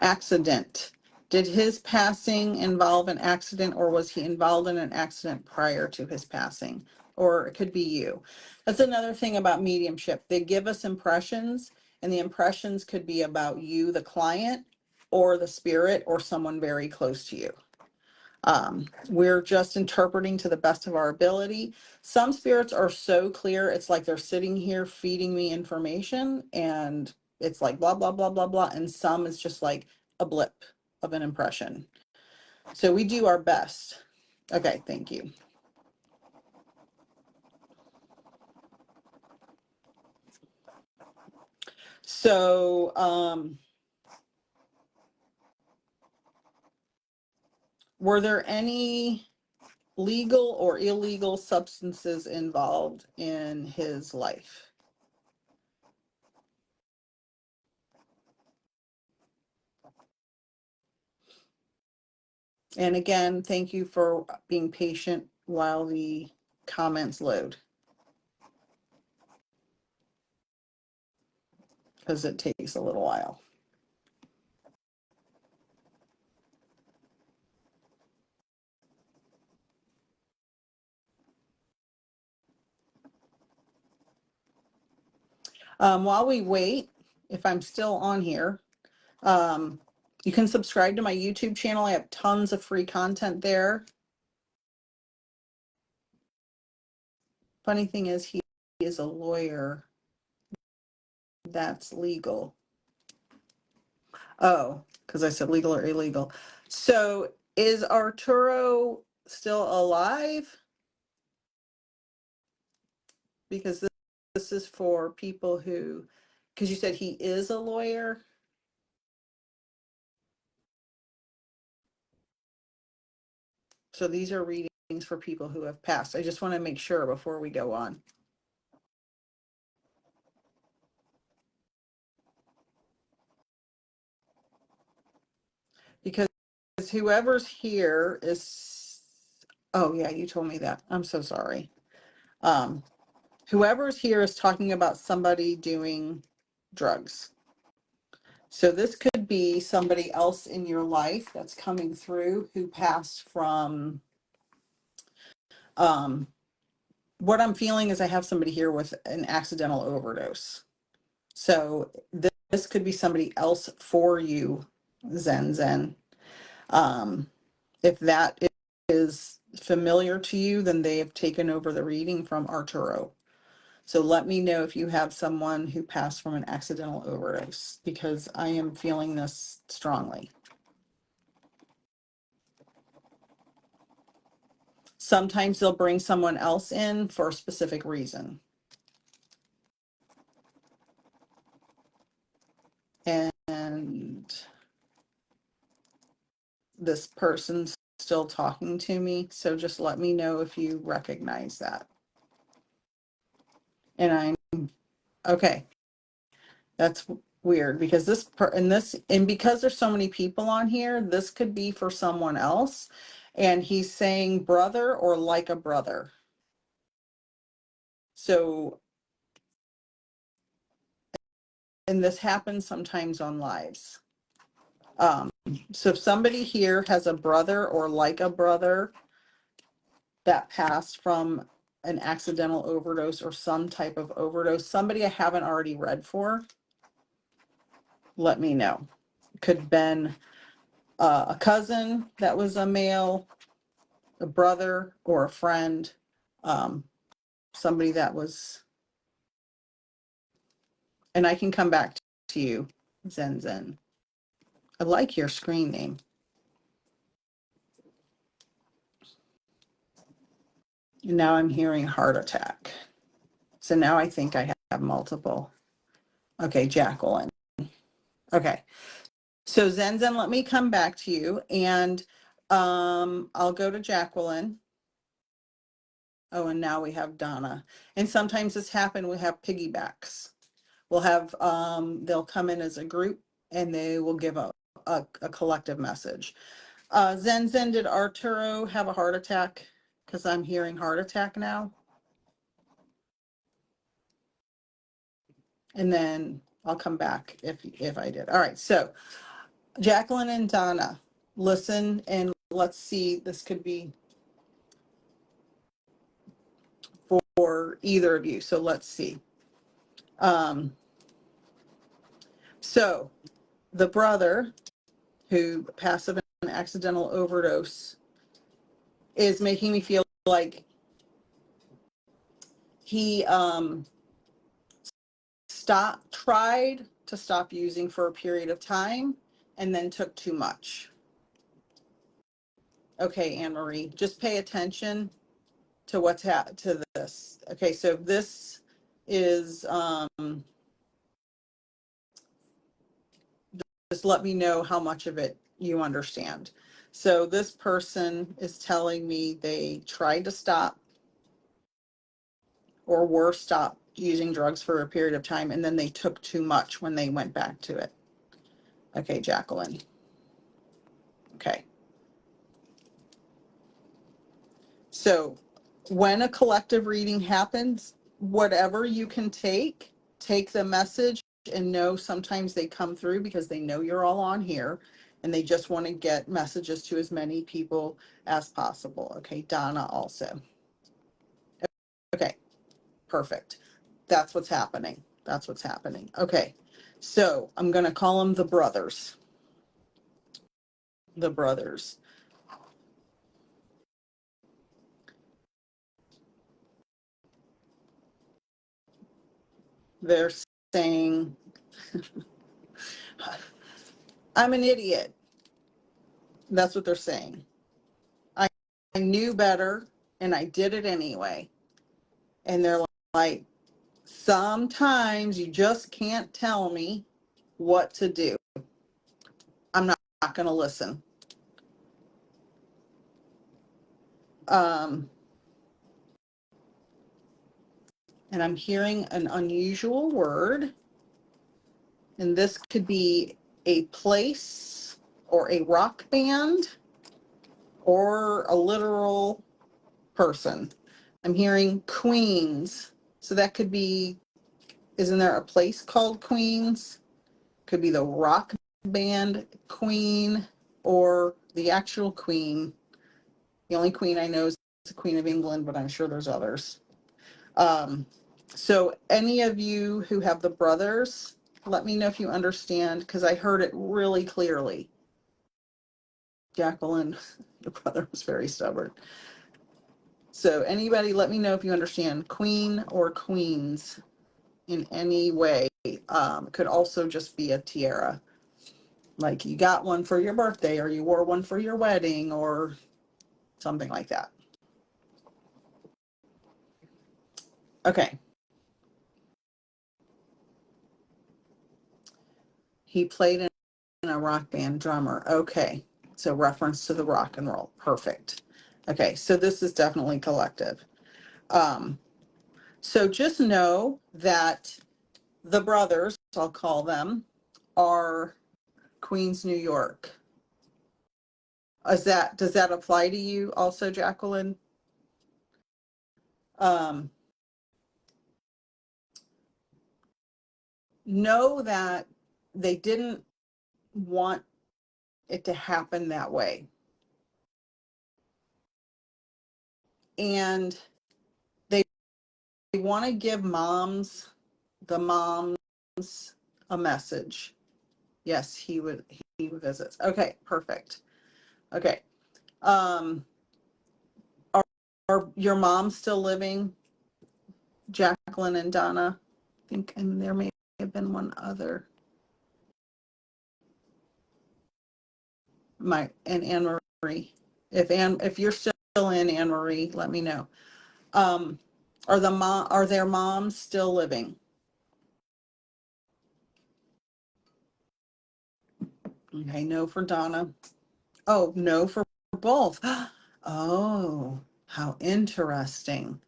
accident. Did his passing involve an accident, or was he involved in an accident prior to his passing? Or it could be you. That's another thing about mediumship. They give us impressions, and the impressions could be about you, the client, or the spirit, or someone very close to you. We're just interpreting to the best of our ability. Some spirits are so clear, it's like they're sitting here feeding me information, and it's like blah, blah, blah, blah, blah. And some is just like a blip of an impression. So we do our best. Okay, thank you. So, were there any legal or illegal substances involved in his life? And again, thank you for being patient while the comments load, because it takes a little while. While we wait, if I'm still on here, you can subscribe to my YouTube channel. I have tons of free content there. Funny thing is, he is a lawyer. That's legal. Oh, because I said legal or illegal. So is Arturo still alive? Because this is for people who, because you said he is a lawyer. So these are readings for people who have passed. I just want to make sure before we go on. Because whoever's here is, oh yeah, you told me that. I'm so sorry. Whoever's here is talking about somebody doing drugs. So this could be somebody else in your life that's coming through who passed from, what I'm feeling is I have somebody here with an accidental overdose. So this could be somebody else for you, Zen. If that is familiar to you, then they have taken over the reading from Arturo. So let me know if you have someone who passed from an accidental overdose, because I am feeling this strongly. Sometimes they'll bring someone else in for a specific reason. And this person's still talking to me, so just let me know if you recognize that. And I'm okay. That's weird, because and because there's so many people on here, this could be for someone else. And he's saying brother or like a brother. So, and this happens sometimes on lives. So if somebody here has a brother or like a brother that passed from an accidental overdose or some type of overdose, somebody I haven't already read for, let me know. Could have been a cousin that was a male, a brother or a friend, somebody that was, and I can come back to you, Zen. I like your screen name. And now I'm hearing heart attack. So now I think I have multiple. Okay, Jacqueline. Okay. So Zen, let me come back to you, and I'll go to Jacqueline. Oh, and now we have Donna. And sometimes this happens, we have piggybacks. We'll have, they'll come in as a group and they will give a collective message. Zen, did Arturo have a heart attack? Because I'm hearing heart attack now. And then I'll come back if I did. All right, so Jacqueline and Donna, listen and let's see, this could be for either of you. So let's see. So the brother who passive and accidental overdose is making me feel like he tried to stop using for a period of time and then took too much. Okay, Anne Marie, just pay attention to what's to this. Okay, so this is just let me know how much of it you understand. So this person is telling me they tried to stop or were stopped using drugs for a period of time, and then they took too much when they went back to it. Okay, Jacqueline. Okay. So when a collective reading happens, whatever you can take the message and know sometimes they come through because they know you're all on here and they just want to get messages to as many people as possible. Okay, Donna also. Okay, perfect. That's what's happening. That's what's happening. Okay, so I'm going to call them the brothers. The brothers. They're saying, I'm an idiot. That's what they're saying. I knew better and I did it anyway. And they're like, sometimes you just can't tell me what to do. I'm not going to listen. And I'm hearing an unusual word. And this could be a place or a rock band or a literal person. I'm hearing Queens. So that could be, isn't there a place called Queens? Could be the rock band Queen or the actual Queen. The only Queen I know is the Queen of England, but I'm sure there's others. So any of you who have the brothers, let me know if you understand, because I heard it really clearly. Jacqueline, the brother was very stubborn. So anybody, let me know if you understand Queen or Queens in any way. Could also just be a tiara. Like you got one for your birthday or you wore one for your wedding or something like that. Okay. He played in a rock band, drummer. Okay. So reference to the rock and roll. Perfect. Okay. So this is definitely collective. So just know that the brothers, I'll call them, are Queens, New York. Does that apply to you also, Jacqueline? Know that they didn't want it to happen that way. And they want to give the moms a message. Yes, he visits. Okay, perfect. Okay. Are your moms still living, Jacqueline and Donna? I think, and there may have been one other. And Anne Marie. If you're still in, Anne Marie, let me know. Are their moms still living? Okay, no for Donna. Oh, no for both. Oh, how interesting.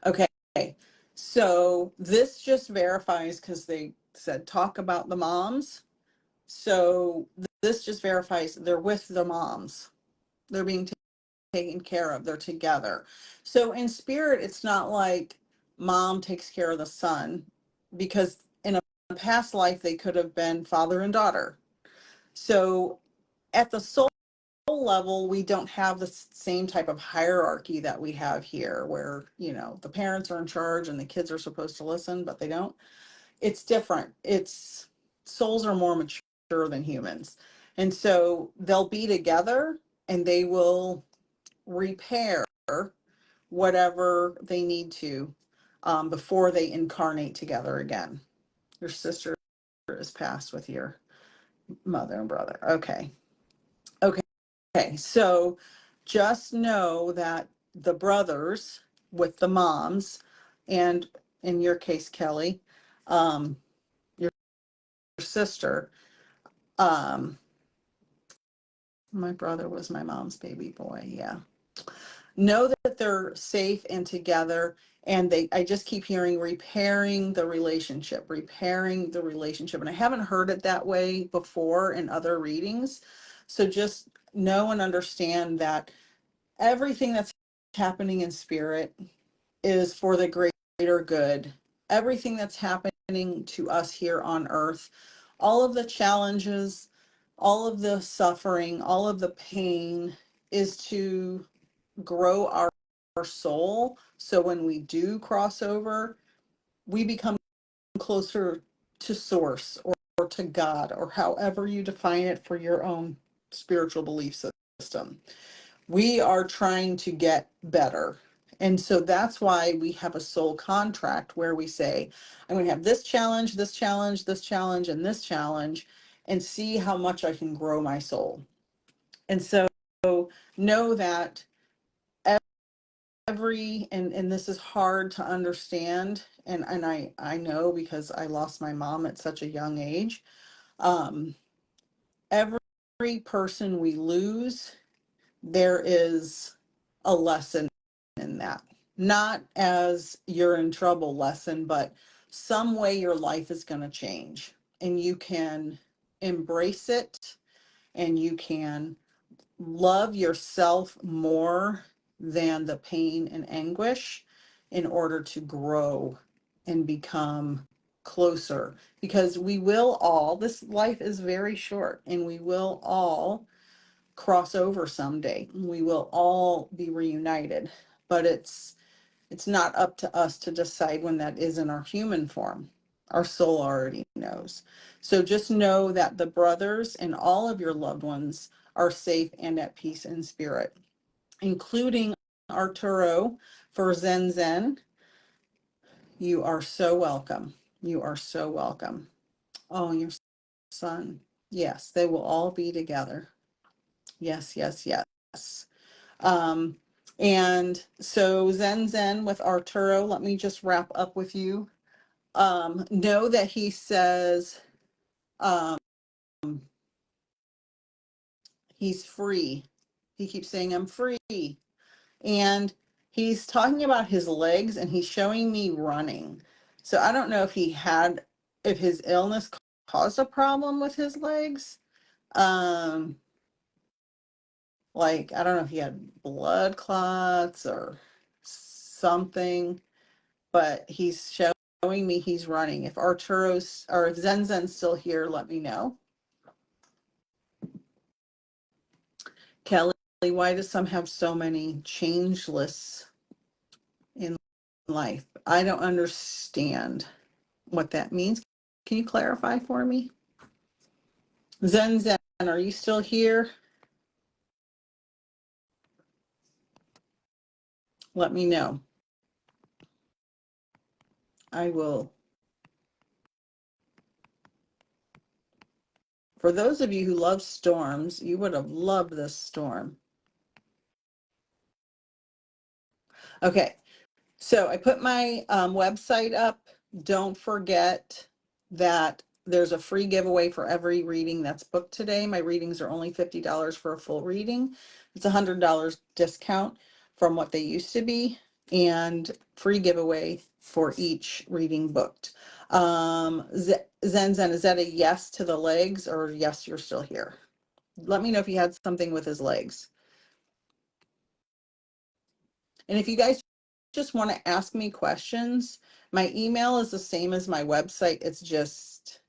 Okay, so this just verifies, because they said talk about the moms. So this just verifies they're with the moms. They're being taken care of. They're together. So in spirit, it's not like mom takes care of the son, because in a past life, they could have been father and daughter. So at the soul level, we don't have the same type of hierarchy that we have here, where, the parents are in charge and the kids are supposed to listen, but they don't. It's different. It's souls are more mature than humans. And so they'll be together and they will repair whatever they need to, before they incarnate together again. Your sister is passed with your mother and brother. Okay. Okay. Okay. So just know that the brothers with the moms, and in your case, Kelly, your sister, um, my brother was my mom's baby boy. Yeah. Know that they're safe and together, and I just keep hearing repairing the relationship, and I haven't heard it that way before in other readings. So just know and understand that everything that's happening in spirit is for the greater good. Everything that's happening to us here on earth, all of the challenges, all of the suffering, all of the pain, is to grow our soul. So when we do cross over, we become closer to source, or to God, or however you define it for your own spiritual belief system. We are trying to get better. And so that's why we have a soul contract where we say, I'm going to have this challenge, this challenge, this challenge, and this challenge, and see how much I can grow my soul. And so know that and this is hard to understand, and I know, because I lost my mom at such a young age. um every person we lose, there is a lesson in that, not as you're in trouble lesson, but some way your life is going to change, and you can embrace it, and you can love yourself more than the pain and anguish, in order to grow and become closer, because we will all, this life is very short, and we will all cross over someday. We will all be reunited, but it's not up to us to decide when that is in our human form. Our soul already knows. So just know that the brothers and all of your loved ones are safe and at peace in spirit, including Arturo for Zen Zen. You are so welcome. You are so welcome. Oh, your son. Yes, they will all be together. Yes, yes, yes. Um, and so Zen Zen with Arturo, let me just wrap up with you. Know that he says, um, he's free. He keeps saying, I'm free. And he's talking about his legs, and he's showing me running. So I don't know if his illness caused a problem with his legs. Um, like, I don't know if he had blood clots or something, but he's showing me he's running. If Arturo's, or if Zen Zen's still here, let me know. Kelly, why do some have so many changeless in life? I don't understand what that means. Can you clarify for me? Zen Zen, are you still here? Let me know. I will. For those of you who love storms, you would have loved this storm. Okay, so I put my website up. Don't forget that there's a free giveaway for every reading that's booked today. My readings are only $50 for a full reading. It's $100 discount from what they used to be, and free giveaway for each reading booked. Zen Zen, is that a yes to the legs, or yes, you're still here? Let me know if you had something with his legs. And if you guys just want to ask me questions, my email is the same as my website. It's just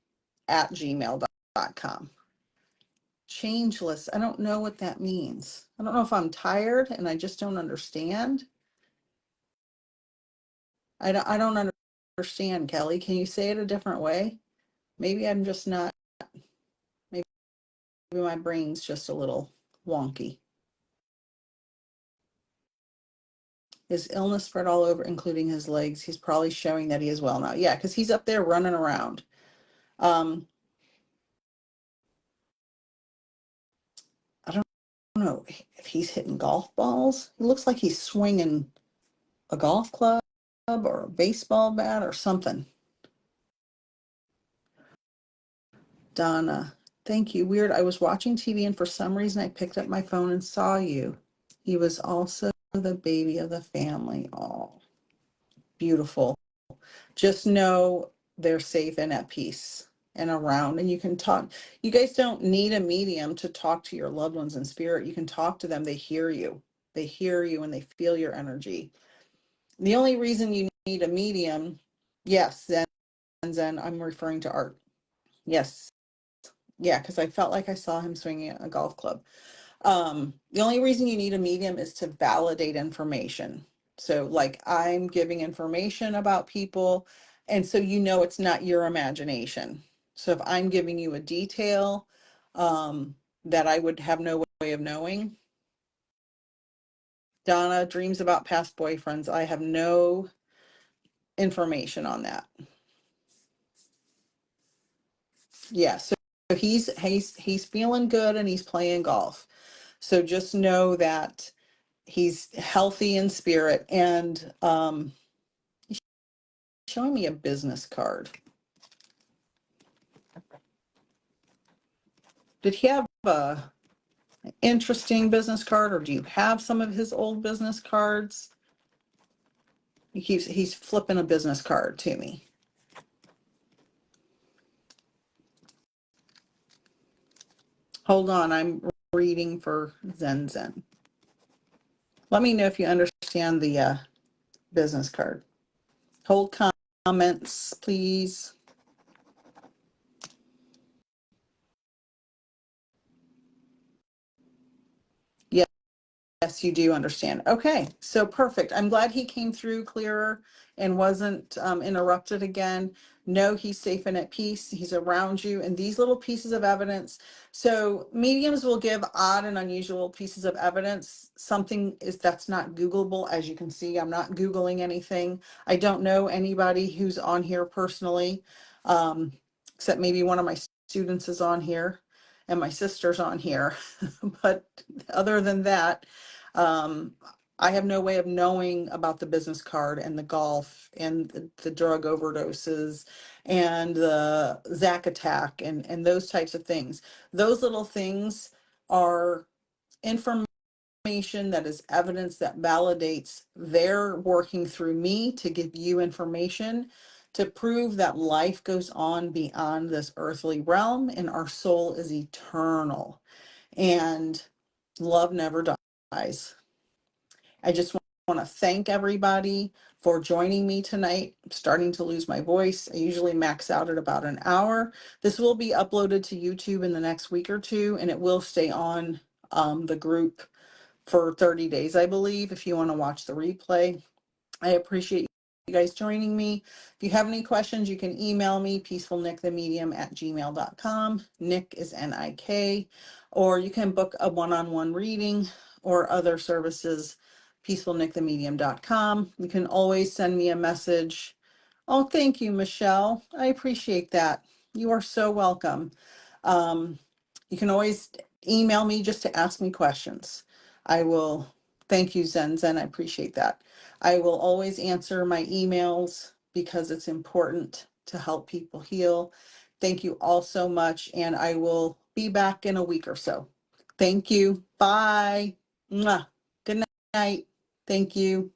at gmail.com. Changeless. I don't know what that means. I don't know if I'm tired and I just don't understand. I don't understand, Kelly. Can you say it a different way? Maybe I'm just not, maybe my brain's just a little wonky. His illness spread all over, including his legs. He's probably showing that he is well now. Yeah, because he's up there running around. I don't know if he's hitting golf balls. It looks like he's swinging a golf club or a baseball bat or something. Donna, thank you. Weird. I was watching TV and for some reason I picked up my phone and saw you. He was also the baby of the family. Oh, beautiful. Just know they're safe and at peace and around, and you can talk. You guys don't need a medium to talk to your loved ones in spirit. You can talk to them. They hear you. They hear you and they feel your energy. The only reason you need a medium, yes, Zen, I'm referring to Art. Yes. Yeah, because I felt like I saw him swinging a golf club. The only reason you need a medium is to validate information. So like I'm giving information about people, and so you know it's not your imagination. So if I'm giving you a detail that I would have no way of knowing. Donna, dreams about past boyfriends. I have no information on that. Yeah, so he's feeling good and he's playing golf. So just know that he's healthy in spirit, and he's showing me a business card. Did he have a interesting business card, or do you have some of his old business cards? He's flipping a business card to me. Hold on, I'm reading for Zen Zen. Let me know if you understand the business card. Hold comments, please. Yes, you do understand. Okay, so perfect. I'm glad he came through clearer and wasn't interrupted again. Know he's safe and at peace. He's around you. And these little pieces of evidence. So mediums will give odd and unusual pieces of evidence. Something is that's not Googleable. As you can see, I'm not Googling anything. I don't know anybody who's on here personally, except maybe one of my students is on here and my sister's on here. But other than that, um, I have no way of knowing about the business card and the golf and the drug overdoses and the Zack attack and those types of things. Those little things are information that is evidence that validates they're working through me to give you information to prove that life goes on beyond this earthly realm and our soul is eternal and love never dies. I just want to thank everybody for joining me tonight. I'm starting to lose my voice. I usually max out at about an hour. This will be uploaded to YouTube in the next week or two, and it will stay on the group for 30 days, I believe, if you want to watch the replay. I appreciate you guys joining me. If you have any questions, you can email me, peacefulnikthemedium@gmail.com. Nik is N-I-K, or you can book a one-on-one reading or other services, peacefulnikthemedium.com. You can always send me a message. Oh, thank you, Michelle. I appreciate that. You are so welcome. You can always email me just to ask me questions. I will Thank you, Zen. I appreciate that. I will always answer my emails because it's important to help people heal. Thank you all so much, and I will be back in a week or so. Thank you. Bye. Mwah. Good night. Thank you.